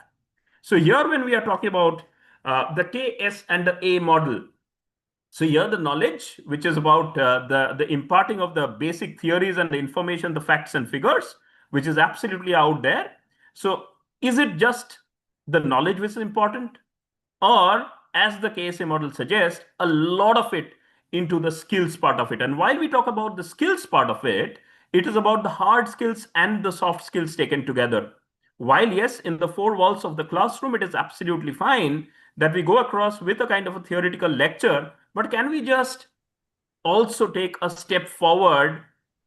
So here, when we are talking about the KS and the A model, so here the knowledge, which is about the imparting of the basic theories and the information, the facts and figures, which is absolutely out there. So is it just the knowledge which is important? Or, as the KSA model suggests, a lot of it into the skills part of it. And while we talk about the skills part of it, it is about the hard skills and the soft skills taken together. While yes, in the four walls of the classroom, it is absolutely fine that we go across with a kind of a theoretical lecture, but can we just also take a step forward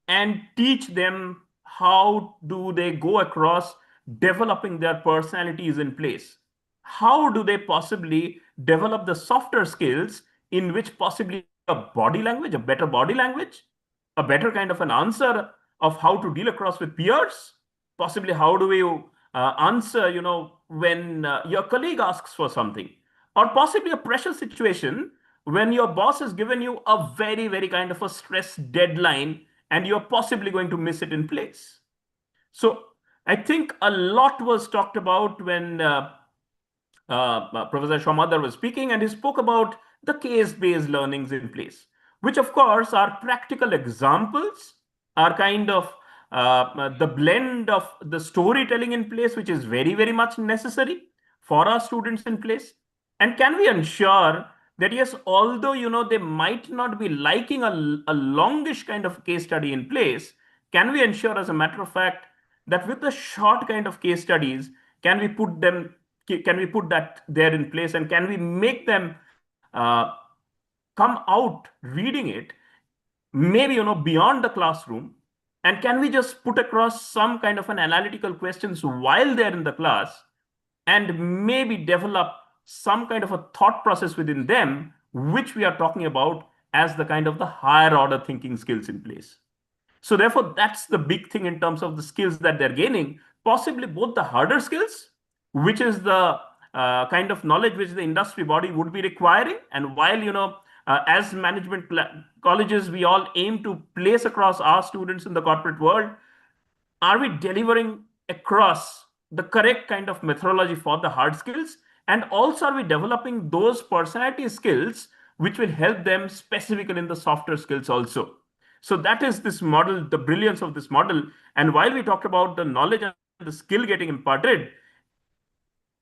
and teach them how do they go across developing their personalities in place? How do they possibly develop the softer skills in which possibly a body language, a better body language, a better kind of an answer of how to deal across with peers, possibly how do we answer, when your colleague asks for something, or possibly a pressure situation when your boss has given you a very, very kind of a stress deadline and you're possibly going to miss it in place. So I think a lot was talked about when Professor Samaddar was speaking, and he spoke about the case-based learnings in place, which of course are practical examples, are kind of the blend of the storytelling in place, which is very, very much necessary for our students in place. And can we ensure that yes, although they might not be liking a longish kind of case study in place, can we ensure, as a matter of fact, that with the short kind of case studies, can we put them can we put that there in place, and can we make them come out reading it, maybe beyond the classroom, and can we just put across some kind of an analytical questions while they're in the class, and maybe develop some kind of a thought process within them, which we are talking about as the kind of the higher order thinking skills in place. So therefore, that's the big thing in terms of the skills that they're gaining, possibly both the harder skills, which is the kind of knowledge which the industry body would be requiring. And while, as management colleges, we all aim to place across our students in the corporate world, are we delivering across the correct kind of methodology for the hard skills? And also, are we developing those personality skills which will help them specifically in the softer skills also? So that is this model, the brilliance of this model. And while we talk about the knowledge and the skill getting imparted,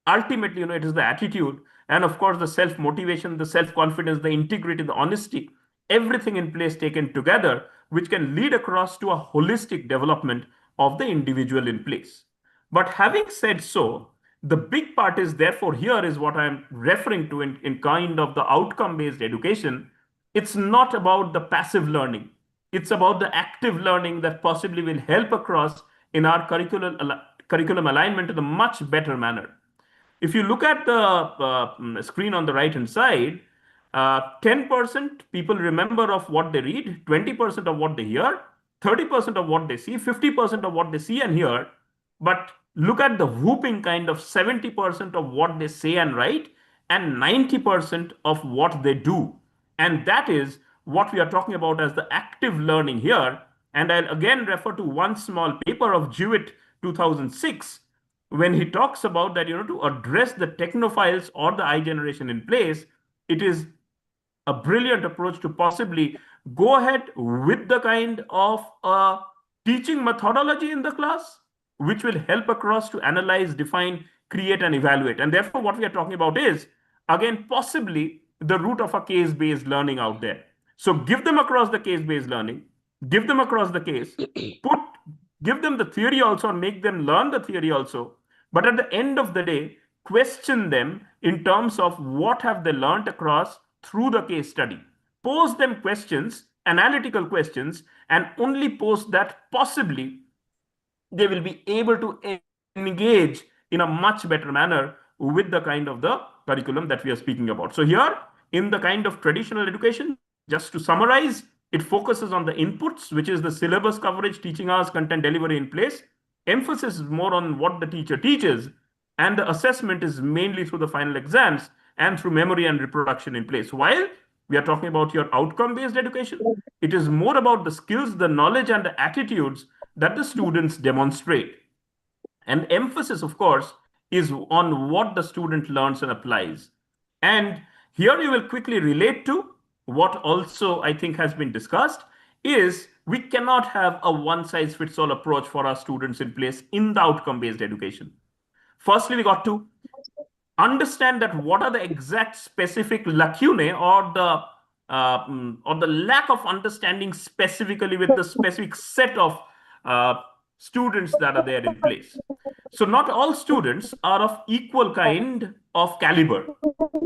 ultimately, it is the attitude and of course the self-motivation, the self-confidence, the integrity, the honesty, everything in place taken together, which can lead across to a holistic development of the individual in place. But having said so, the big part is therefore here is what I'm referring to in kind of the outcome-based education. It's not about the passive learning. It's about the active learning that possibly will help across in our curriculum alignment in a much better manner. If you look at the screen on the right hand side, 10% people remember of what they read, 20% of what they hear, 30% of what they see, 50% of what they see and hear. But look at the whooping kind of 70% of what they say and write, and 90% of what they do. And that is what we are talking about as the active learning here. And I'll again refer to one small paper of Jewett 2006, when he talks about that, to address the technophiles or the I generation in place, it is a brilliant approach to possibly go ahead with the kind of teaching methodology in the class, which will help across to analyze, define, create, and evaluate. And therefore, what we are talking about is, again, possibly the root of a case-based learning out there. So give them across the case-based learning, give them across the case, give them the theory also, and make them learn the theory also. But at the end of the day, question them in terms of what have they learned across through the case study. Pose them questions, analytical questions, and only pose that possibly they will be able to engage in a much better manner with the kind of the curriculum that we are speaking about. So here, in the kind of traditional education, just to summarize, it focuses on the inputs, which is the syllabus coverage, teaching hours, content delivery in place. Emphasis is more on what the teacher teaches, and the assessment is mainly through the final exams and through memory and reproduction in place. While we are talking about your outcome-based education, it is more about the skills, the knowledge, and the attitudes that the students demonstrate. And emphasis, of course, is on what the student learns and applies. And here you will quickly relate to what also I think has been discussed is we cannot have a one-size-fits-all approach for our students in place in the outcome-based education. Firstly, we got to understand that what are the exact specific lacunae or the lack of understanding specifically with the specific set of students that are there in place. So not all students are of equal kind of caliber.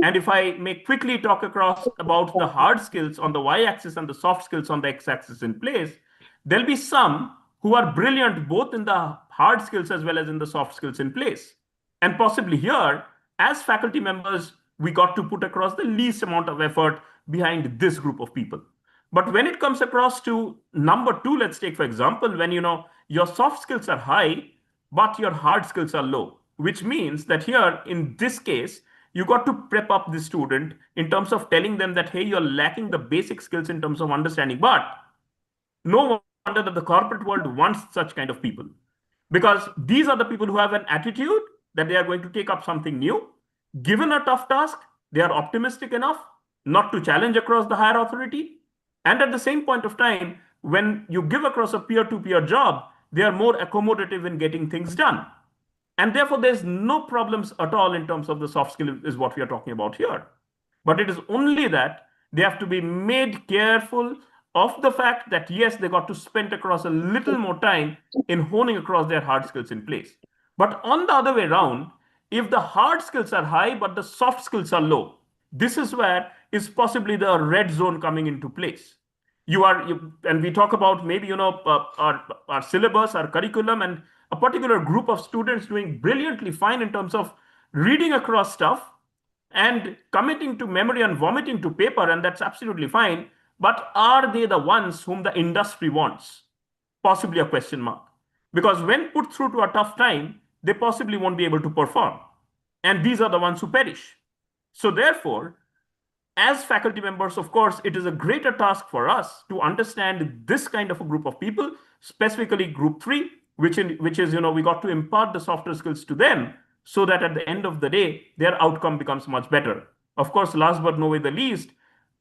And if I may quickly talk across about the hard skills on the y-axis and the soft skills on the x-axis in place, there'll be some who are brilliant both in the hard skills as well as in the soft skills in place. And possibly here, as faculty members, we got to put across the least amount of effort behind this group of people. But when it comes across to number two, let's take, for example, when your soft skills are high, but your hard skills are low, which means that here, in this case, you got to prep up the student in terms of telling them that, hey, you're lacking the basic skills in terms of understanding. But no wonder that the corporate world wants such kind of people, because these are the people who have an attitude that they are going to take up something new. Given a tough task, they are optimistic enough not to challenge across the higher authority. And at the same point of time, when you give across a peer-to-peer job, they are more accommodative in getting things done. And therefore, there's no problems at all in terms of the soft skill is what we are talking about here. But it is only that they have to be made careful of the fact that, yes, they got to spend across a little more time in honing across their hard skills in place. But on the other way around, if the hard skills are high, but the soft skills are low, this is where is possibly the red zone coming into place. And we talk about maybe, our syllabus, our curriculum, and a particular group of students doing brilliantly fine in terms of reading across stuff and committing to memory and vomiting to paper, and that's absolutely fine. But are they the ones whom the industry wants? Possibly a question mark. Because when put through to a tough time, they possibly won't be able to perform. And these are the ones who perish. So therefore, as faculty members, of course, it is a greater task for us to understand this kind of a group of people, specifically group 3, which is, we got to impart the softer skills to them so that at the end of the day, their outcome becomes much better. Of course, last but no way the least,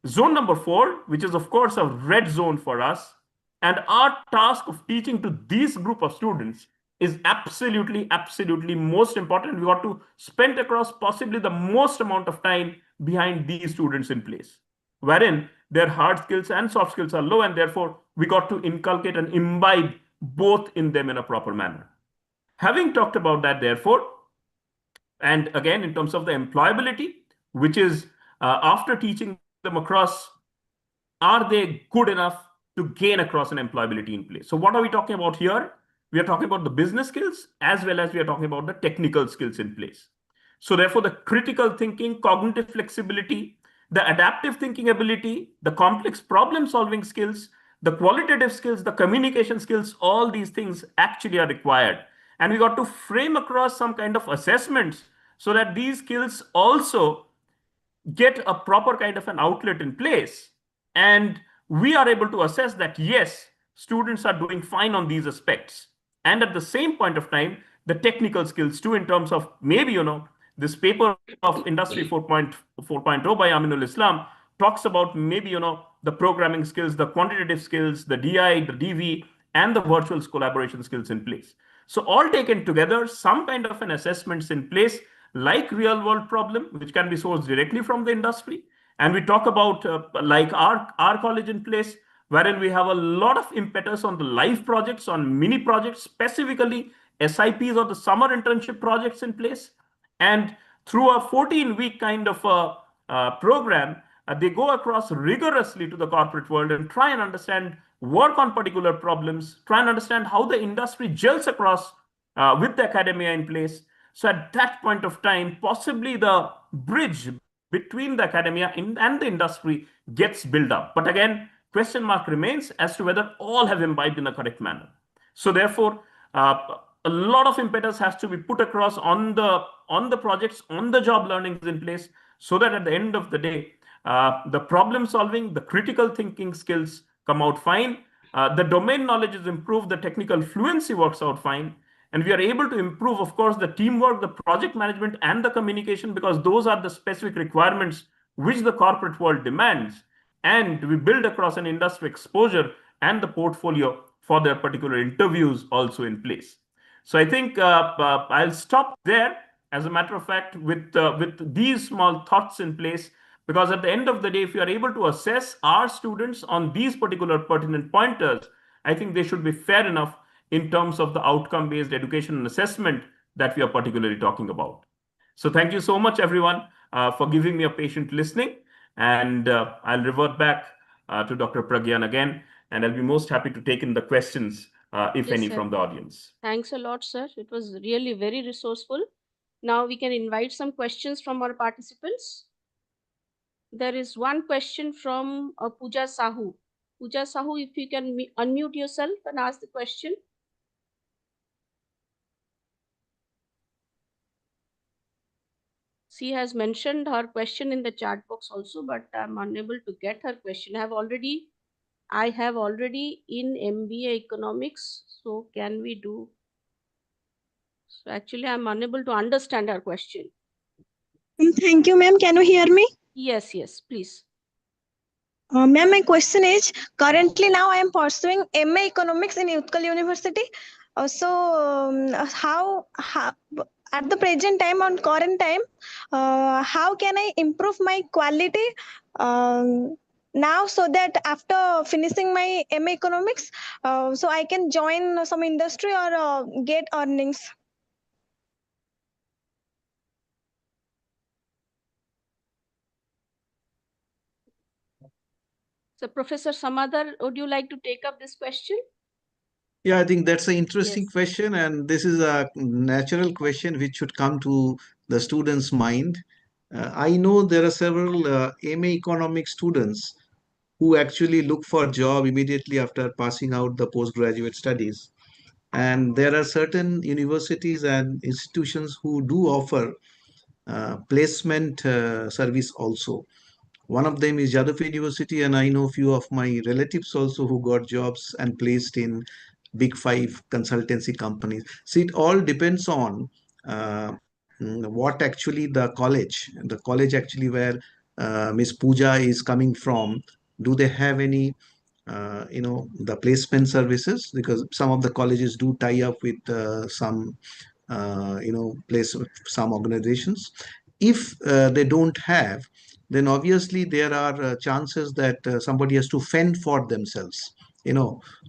zone number 4, which is, of course, a red zone for us, and our task of teaching to this group of students is absolutely, absolutely most important. We got to spend across possibly the most amount of time behind these students in place, wherein their hard skills and soft skills are low, and therefore we got to inculcate and imbibe both in them in a proper manner. Having talked about that, therefore, and again, in terms of the employability, which is after teaching them across, are they good enough to gain across an employability in place? So what are we talking about here? We are talking about the business skills as well as we are talking about the technical skills in place. So therefore, the critical thinking, cognitive flexibility, the adaptive thinking ability, the complex problem solving skills, the qualitative skills, the communication skills, all these things actually are required. And we got to frame across some kind of assessments so that these skills also get a proper kind of an outlet in place. And we are able to assess that, yes, students are doing fine on these aspects. And at the same point of time, the technical skills too, in terms of maybe, this paper of Industry 4.0 by Aminul Islam talks about maybe, the programming skills, the quantitative skills, the DI, the DV, and the virtual collaboration skills in place. So all taken together, some kind of an assessments in place, like real world problem, which can be sourced directly from the industry. And we talk about like our college in place, wherein we have a lot of impetus on the live projects, on mini projects, specifically SIPs or the summer internship projects in place. And through a 14-week kind of a program, they go across rigorously to the corporate world and try and understand, work on particular problems, try and understand how the industry gels across with the academia in place. So at that point of time, possibly the bridge between the academia and the industry gets built up. But again, question mark remains as to whether all have imbibed in a correct manner. So therefore, a lot of impetus has to be put across on the projects, on the job learnings in place, so that at the end of the day, the problem solving, the critical thinking skills come out fine, the domain knowledge is improved, the technical fluency works out fine, and we are able to improve, of course, the teamwork, the project management, and the communication, because those are the specific requirements which the corporate world demands. And we build across an industry exposure and the portfolio for their particular interviews also in place. So I think I'll stop there, as a matter of fact, with these small thoughts in place, because at the end of the day, if you are able to assess our students on these particular pertinent pointers, I think they should be fair enough in terms of the outcome-based education and assessment that we are particularly talking about. So thank you so much, everyone, for giving me a patient listening. And I'll revert back to Dr. Pragyan again, and I'll be most happy to take in the questions, if any, from the audience. Thanks a lot, sir. It was really very resourceful. Now we can invite some questions from our participants. There is one question from Pooja Sahu. Pooja Sahu, if you can unmute yourself and ask the question. She has mentioned her question in the chat box also, but I'm unable to get her question. I have already in MBA economics. So can we do? So actually, I'm unable to understand her question. Thank you, ma'am. Can you hear me? Yes, please. Ma'am, my question is, currently now I am pursuing MA Economics in Utkal University. How at the present time, on current time, how can I improve my quality now, so that after finishing my MA Economics, so I can join some industry or get earnings? So Professor Samaddar, would you like to take up this question? Yeah, I think that's an interesting Yes. question, and this is a natural question which should come to the student's mind. I know there are several MA economic students who actually look for job immediately after passing out the postgraduate studies. And there are certain universities and institutions who do offer placement service also. One of them is Yadav University, and I know few of my relatives also who got jobs and placed in big five consultancy companies. So it all depends on what actually the college actually where Miss Pooja is coming from. Do they have any the placement services? Because some of the colleges do tie up with some place some organizations. If they don't have, then obviously there are chances that somebody has to fend for themselves,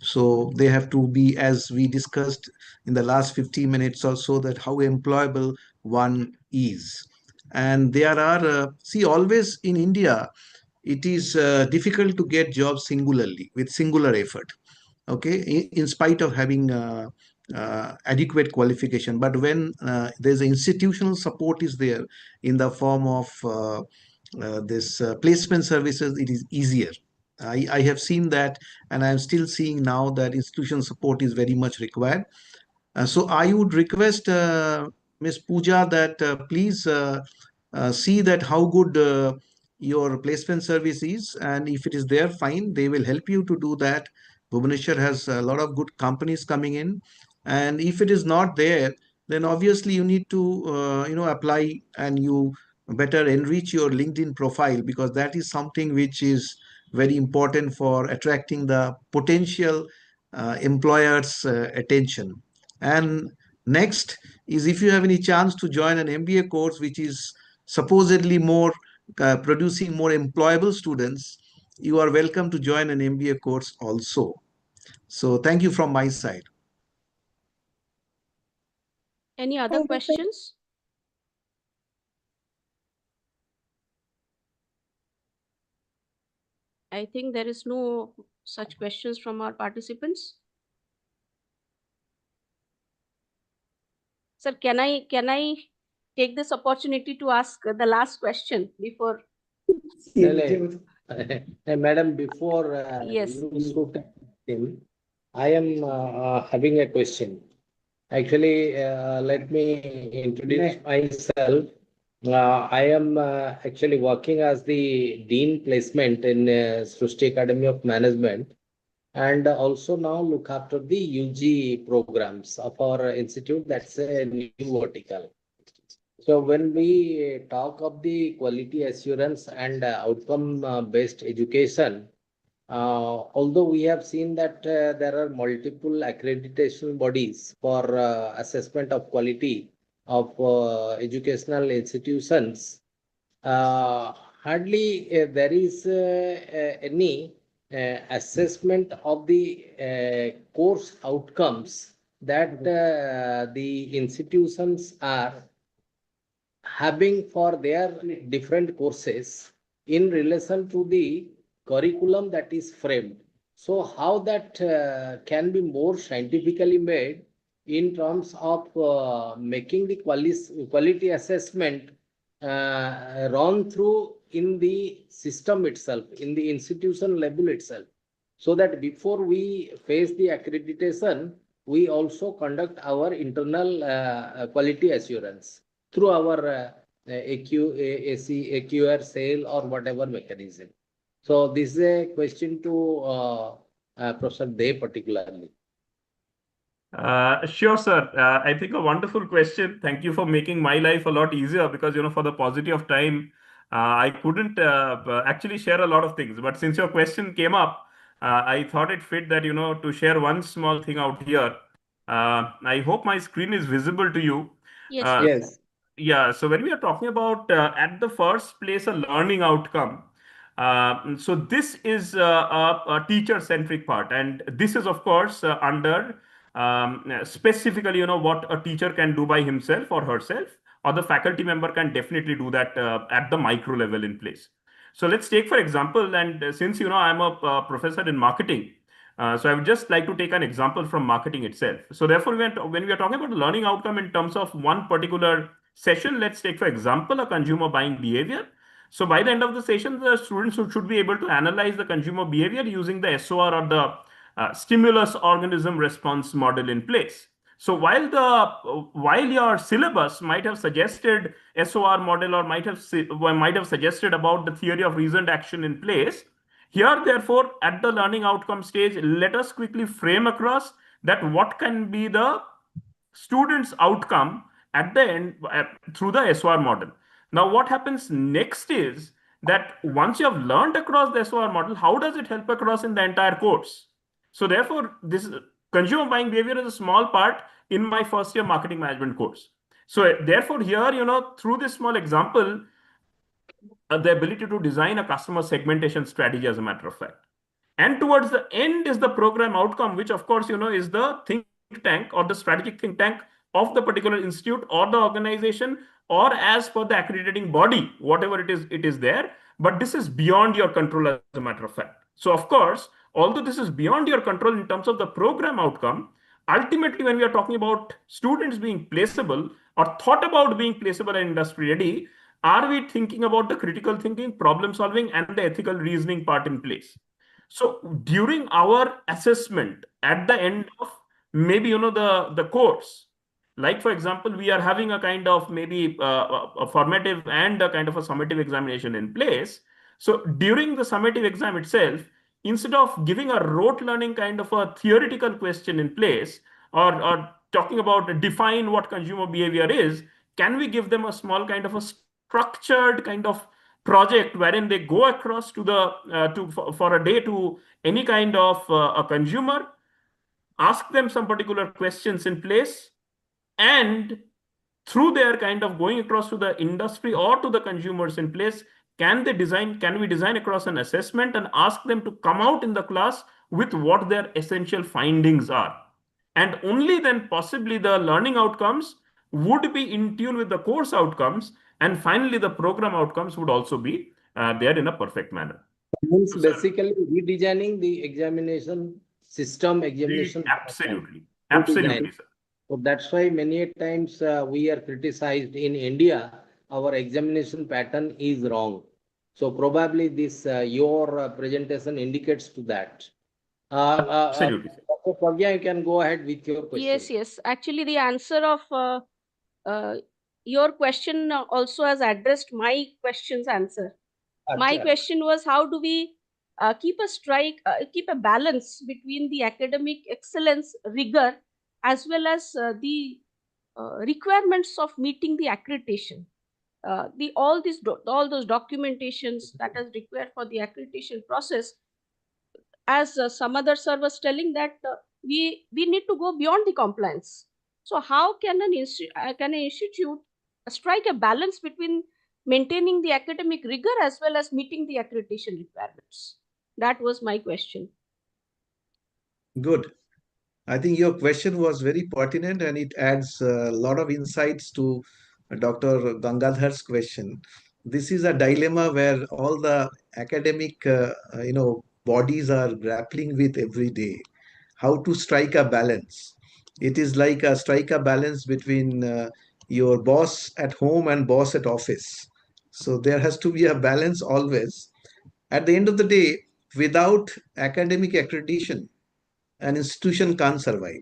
so they have to be, as we discussed in the last 15 minutes or so, that how employable one is. And there are see, always in India it is difficult to get jobs singularly with singular effort, okay, in spite of having adequate qualification. But when there's institutional support is there in the form of this placement services, it is easier. I have seen that, and I'm still seeing now that institutional support is very much required. So I would request Ms. Pooja that please see that how good your placement service is, and if it is there, fine, they will help you to do that. Bhubaneswar has a lot of good companies coming in, and if it is not there, then obviously you need to apply, and you better enrich your LinkedIn profile, because that is something which is very important for attracting the potential employers' attention. And next is, if you have any chance to join an MBA course which is supposedly more producing more employable students, you are welcome to join an MBA course also. So thank you from my side. Any other questions? I think there is no such questions from our participants. Sir, can I take this opportunity to ask the last question before? Madam, before Yes. you him, I am having a question. Actually, let me introduce myself. I am actually working as the Dean Placement in Srushti Academy of Management, and also now look after the UG programs of our institute. That's a new vertical. So when we talk of the quality assurance and outcome-based education, although we have seen that there are multiple accreditation bodies for assessment of quality of educational institutions, hardly there is any assessment of the course outcomes that the institutions are having for their different courses in relation to the curriculum that is framed. So how that can be more scientifically made in terms of making the quality assessment run through in the system itself, in the institution level itself, so that before we face the accreditation, we also conduct our internal quality assurance through our acquire sale or whatever mechanism. So this is a question to Professor Dey particularly. Sure, sir. I think a wonderful question. Thank you for making my life a lot easier because, for the paucity of time, I couldn't actually share a lot of things. But since your question came up, I thought it fit that, to share one small thing out here. I hope my screen is visible to you. Yes, yes. Yeah, so when we are talking about at the first place a learning outcome, so this is a teacher-centric part, and this is of course under specifically, what a teacher can do by himself or herself, or the faculty member can definitely do that at the micro level in place. So let's take for example, and since I'm a professor in marketing, so I would just like to take an example from marketing itself. So therefore, when we are talking about learning outcome in terms of one particular session, let's take for example a consumer buying behavior. So by the end of the session, the students should be able to analyze the consumer behavior using the SOR or the stimulus organism response model in place. So while your syllabus might have suggested SOR model or might have suggested about the theory of reasoned action in place, here therefore at the learning outcome stage, let us quickly frame across that what can be the student's outcome at the end through the SOR model. Now, what happens next is that once you have learned across the SOR model, how does it help across in the entire course? So therefore, this consumer buying behavior is a small part in my first year marketing management course. So therefore, here, through this small example, the ability to design a customer segmentation strategy, as a matter of fact. And towards the end is the program outcome, which of course, is the think tank or the strategic think tank of the particular institute or the organization, or as per the accrediting body, whatever it is there. But this is beyond your control, as a matter of fact. So of course, although this is beyond your control in terms of the program outcome, ultimately, when we are talking about students being placeable or thought about being placeable and industry ready, are we thinking about the critical thinking, problem solving, and the ethical reasoning part in place? So during our assessment at the end of maybe the course, like for example, we are having a kind of maybe a formative and a kind of a summative examination in place. So during the summative exam itself, instead of giving a rote learning kind of a theoretical question in place, or talking about define what consumer behavior is, can we give them a small kind of a structured kind of project wherein they go across to the for a day to any kind of a consumer, ask them some particular questions in place, and through their kind of going across to the industry or to the consumers in place, can we design across an assessment and ask them to come out in the class with what their essential findings are? And only then possibly the learning outcomes would be in tune with the course outcomes, and finally the program outcomes would also be there in a perfect manner. Means basically redesigning the examination system, examination. Absolutely, sir. So that's why many times we are criticized in India, our examination pattern is wrong. So probably this your presentation indicates to that. Absolutely. Dr. Pragya, you can go ahead with your question. Yes. Actually, the answer of your question also has addressed my question's answer. My question was, how do we keep a balance between the academic excellence rigor as well as the requirements of meeting the accreditation. All those documentations that is required for the accreditation process, as Samaddar sir was telling that we need to go beyond the compliance. So how can an institute strike a balance between maintaining the academic rigor as well as meeting the accreditation requirements? That was my question. Good. I think your question was very pertinent and it adds a lot of insights to Dr. Gangadhar's question. This is a dilemma where all the academic, bodies are grappling with every day. How to strike a balance. It is like a strike a balance between your boss at home and boss at office. So there has to be a balance always. At the end of the day, without academic accreditation, an institution can't survive.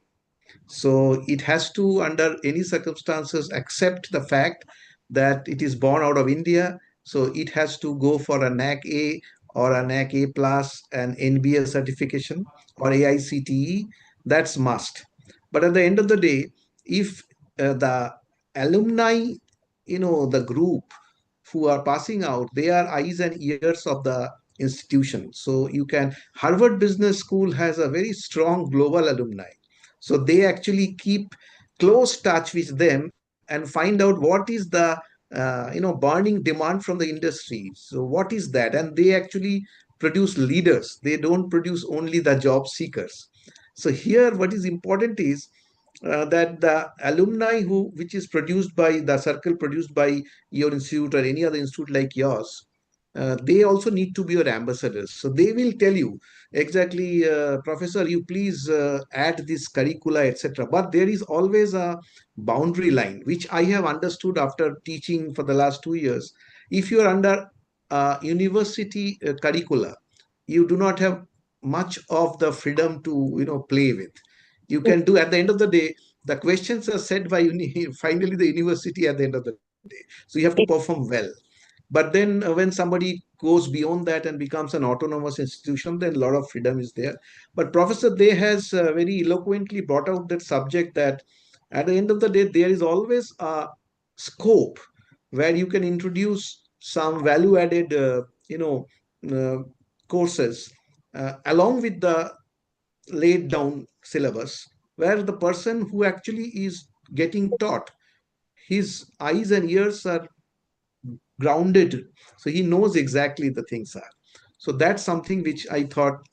So it has to, under any circumstances, accept the fact that it is born out of India, so it has to go for a NAC A or a NAC A plus and NBA certification or AICTE. That's must. But at the end of the day, if the alumni, the group who are passing out, they are eyes and ears of the institution. So you can, Harvard Business School has a very strong global alumni. So they actually keep close touch with them and find out what is the burning demand from the industry. So what is that? And they actually produce leaders. They don't produce only the job seekers. So here what is important is that the alumni which is produced by the circle, produced by your institute or any other institute like yours, they also need to be your ambassadors. So they will tell you exactly, Professor, you please add this curricula, etc. But there is always a boundary line, which I have understood after teaching for the last 2 years. If you are under university curricula, you do not have much of the freedom to play with. You can do, at the end of the day, the questions are set by finally the university at the end of the day. So you have to perform well. But then when somebody goes beyond that and becomes an autonomous institution, then a lot of freedom is there. But Professor Dey has very eloquently brought out that subject, that at the end of the day, there is always a scope where you can introduce some value added uh, courses along with the laid down syllabus, where the person who actually is getting taught, his eyes and ears are grounded, so he knows exactly the things are. So that's something which I thought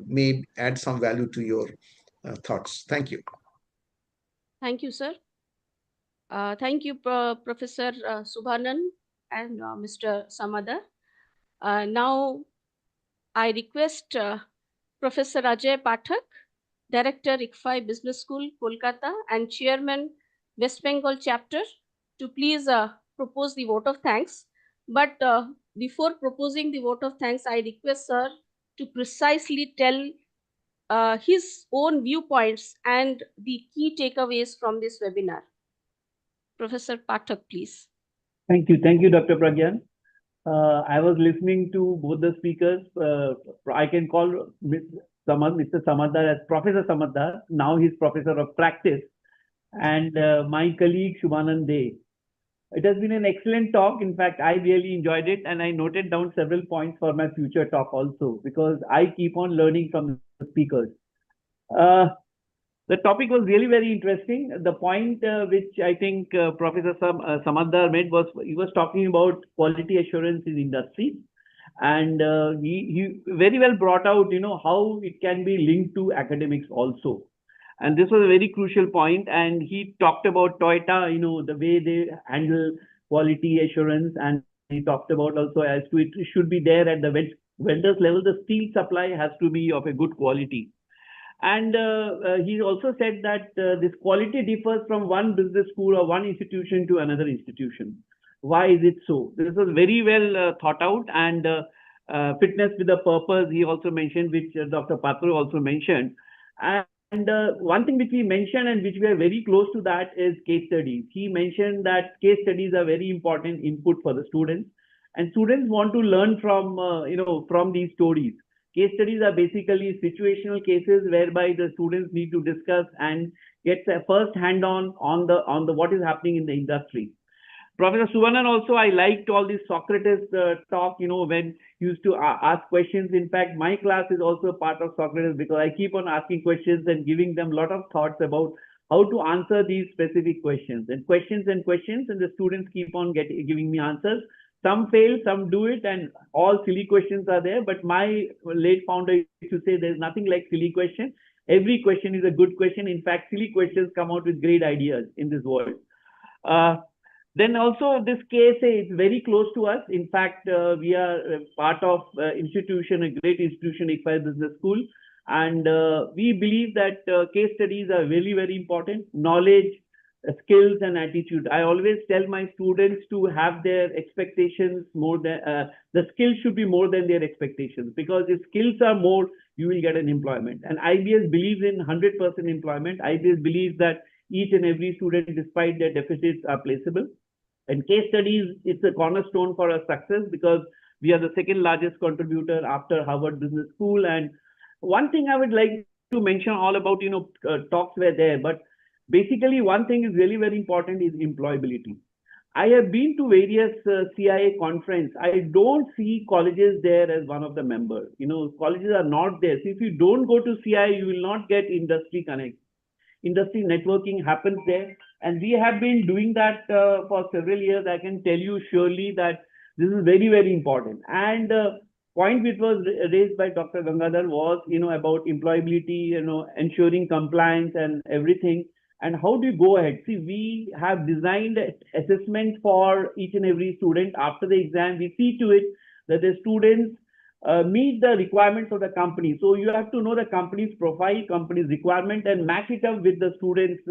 may add some value to your thoughts. Thank you. Thank you, sir. Thank you, Professor Subhanan and Mr. Samaddar. Now, I request Professor Ajay Pathak, Director, ICFI Business School, Kolkata, and Chairman, West Bengal Chapter, to please propose the vote of thanks. But before proposing the vote of thanks, I request sir to precisely tell his own viewpoints and the key takeaways from this webinar. Professor Pathak, please. Thank you, Dr. Pragyan. I was listening to both the speakers. I can call Mr. Samaddar as Professor Samaddar. Now he's Professor of Practice. And my colleague Subhanan Dey. It has been an excellent talk. In fact, I really enjoyed it, and I noted down several points for my future talk also, because I keep on learning from the speakers. The topic was really very interesting. The point which I think Professor Samaddar made was, he was talking about quality assurance in industry, and he very well brought out, how it can be linked to academics also. And this was a very crucial point. And he talked about Toyota, the way they handle quality assurance, and he talked about also as to it should be there at the vendor's level. The steel supply has to be of a good quality. And he also said that this quality differs from one business school or one institution to another institution. Why is it so? This was very well thought out. And fitness with a purpose, he also mentioned, which Dr. Patro also mentioned. And one thing which we mentioned and which we are very close to that is case studies. He mentioned that case studies are very important input for the students. And students want to learn from, from these stories. Case studies are basically situational cases whereby the students need to discuss and get a first hand on the what is happening in the industry. Professor Subhanan also, I liked all this Socrates talk, when he used to ask questions. In fact, my class is also part of Socrates, because I keep on asking questions and giving them a lot of thoughts about how to answer these specific questions. And questions, and the students keep on giving me answers. Some fail, some do it, and all silly questions are there. But my late founder used to say there's nothing like silly question. Every question is a good question. In fact, silly questions come out with great ideas in this world. Then also this case is very close to us. In fact, we are part of institution, a great institution, ICFI Business School. And we believe that case studies are really very important. Knowledge, skills, and attitude. I always tell my students to have their expectations more than, the skills should be more than their expectations. Because if skills are more, you will get an employment. And IBS believes in 100% employment. IBS believes that each and every student, despite their deficits, are placeable. And case studies, it's a cornerstone for our success because we are the second largest contributor after Harvard Business School. And one thing I would like to mention all about, talks were there, but basically one thing is really very important is employability. I have been to various CIA conference. I don't see colleges there as one of the members. Colleges are not there. So if you don't go to CIA, you will not get industry connect. Industry networking happens there. And we have been doing that for several years. I can tell you surely that this is very, very important. And point which was raised by Dr. Gangadhar was, about employability, ensuring compliance and everything. And how do you go ahead? See, we have designed assessment for each and every student. After the exam, we see to it that the students meet the requirements of the company. So you have to know the company's profile, company's requirement, and match it up with the students'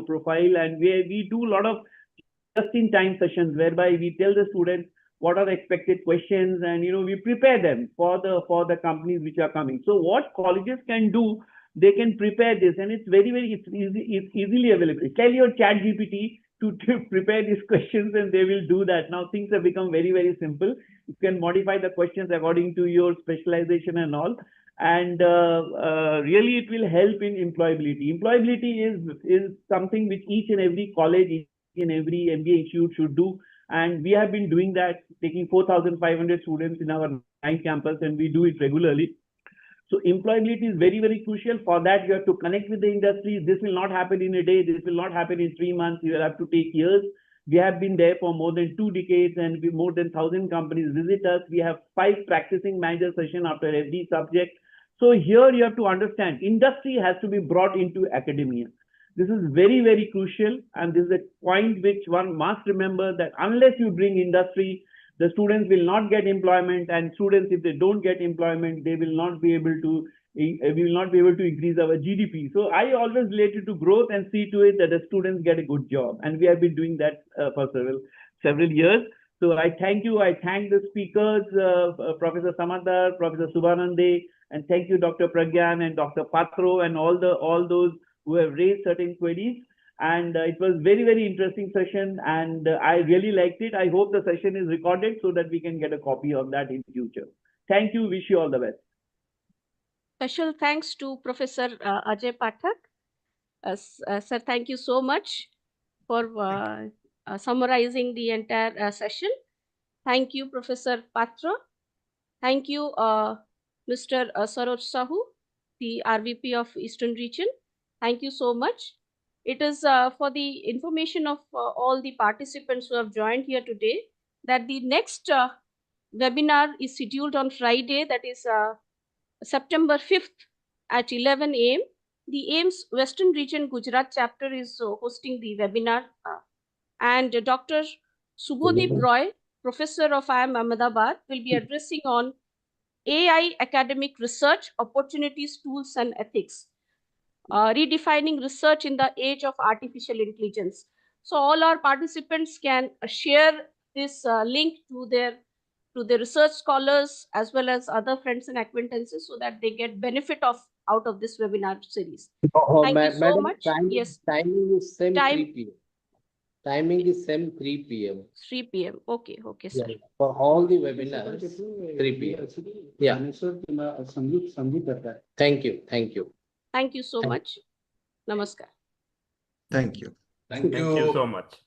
profile. And we do a lot of just-in-time sessions whereby we tell the students what are the expected questions, and we prepare them for the companies which are coming. So what colleges can do, they can prepare this, and it's it's easily available. Tell your chat GPT to prepare these questions, and they will do that. Now things have become very, very simple. You can modify the questions according to your specialization and all. And really it will help in employability. Employability is something which each and every college, each and every MBA institute should do. And we have been doing that, taking 4,500 students in our 9 campus, and we do it regularly. So employability is very, very crucial. For that, you have to connect with the industry. This will not happen in a day. This will not happen in 3 months. You will have to take years. We have been there for more than 2 decades, and more than 1,000 companies visit us. We have 5 practicing manager sessions after every subject. So here you have to understand, industry has to be brought into academia. This is very, very crucial. And this is a point which one must remember, that unless you bring industry, the students will not get employment, and students, if they don't get employment, they will not be able to increase our GDP. So I always relate it to growth and see to it that the students get a good job. And we have been doing that for several years. So I thank you. I thank the speakers, Professor Samaddar, Professor Subhanan Dey, and thank you, Dr. Pragyan and Dr. Patro, and all those who have raised certain queries. And it was very, very interesting session, and I really liked it. I hope the session is recorded so that we can get a copy of that in future. Thank you. Wish you all the best. Special thanks to Professor Ajay Pathak. Sir, thank you so much for summarizing the entire session. Thank you, Professor Patra. Thank you, Mr. Saroj Sahu, the RVP of Eastern Region. Thank you so much. It is for the information of all the participants who have joined here today that the next webinar is scheduled on Friday, that is September 5th at 11 a.m. The AIMS Western Region Gujarat chapter is hosting the webinar, and Dr. Subodip Roy, Professor of IIM Ahmedabad, will be addressing on AI academic research, opportunities, tools, and ethics. Redefining research in the age of artificial intelligence. So all our participants can share this link to their research scholars as well as other friends and acquaintances, so that they get benefit out of this webinar series. Thank you so much. Yes. Timing is same 3 p.m. Timing is same 3 p.m. 3 p.m. Okay, sir. Yeah, for all the webinars, 3 p.m. Yeah. Thank you. Thank you so much. Namaskar. Thank you. Thank you so much.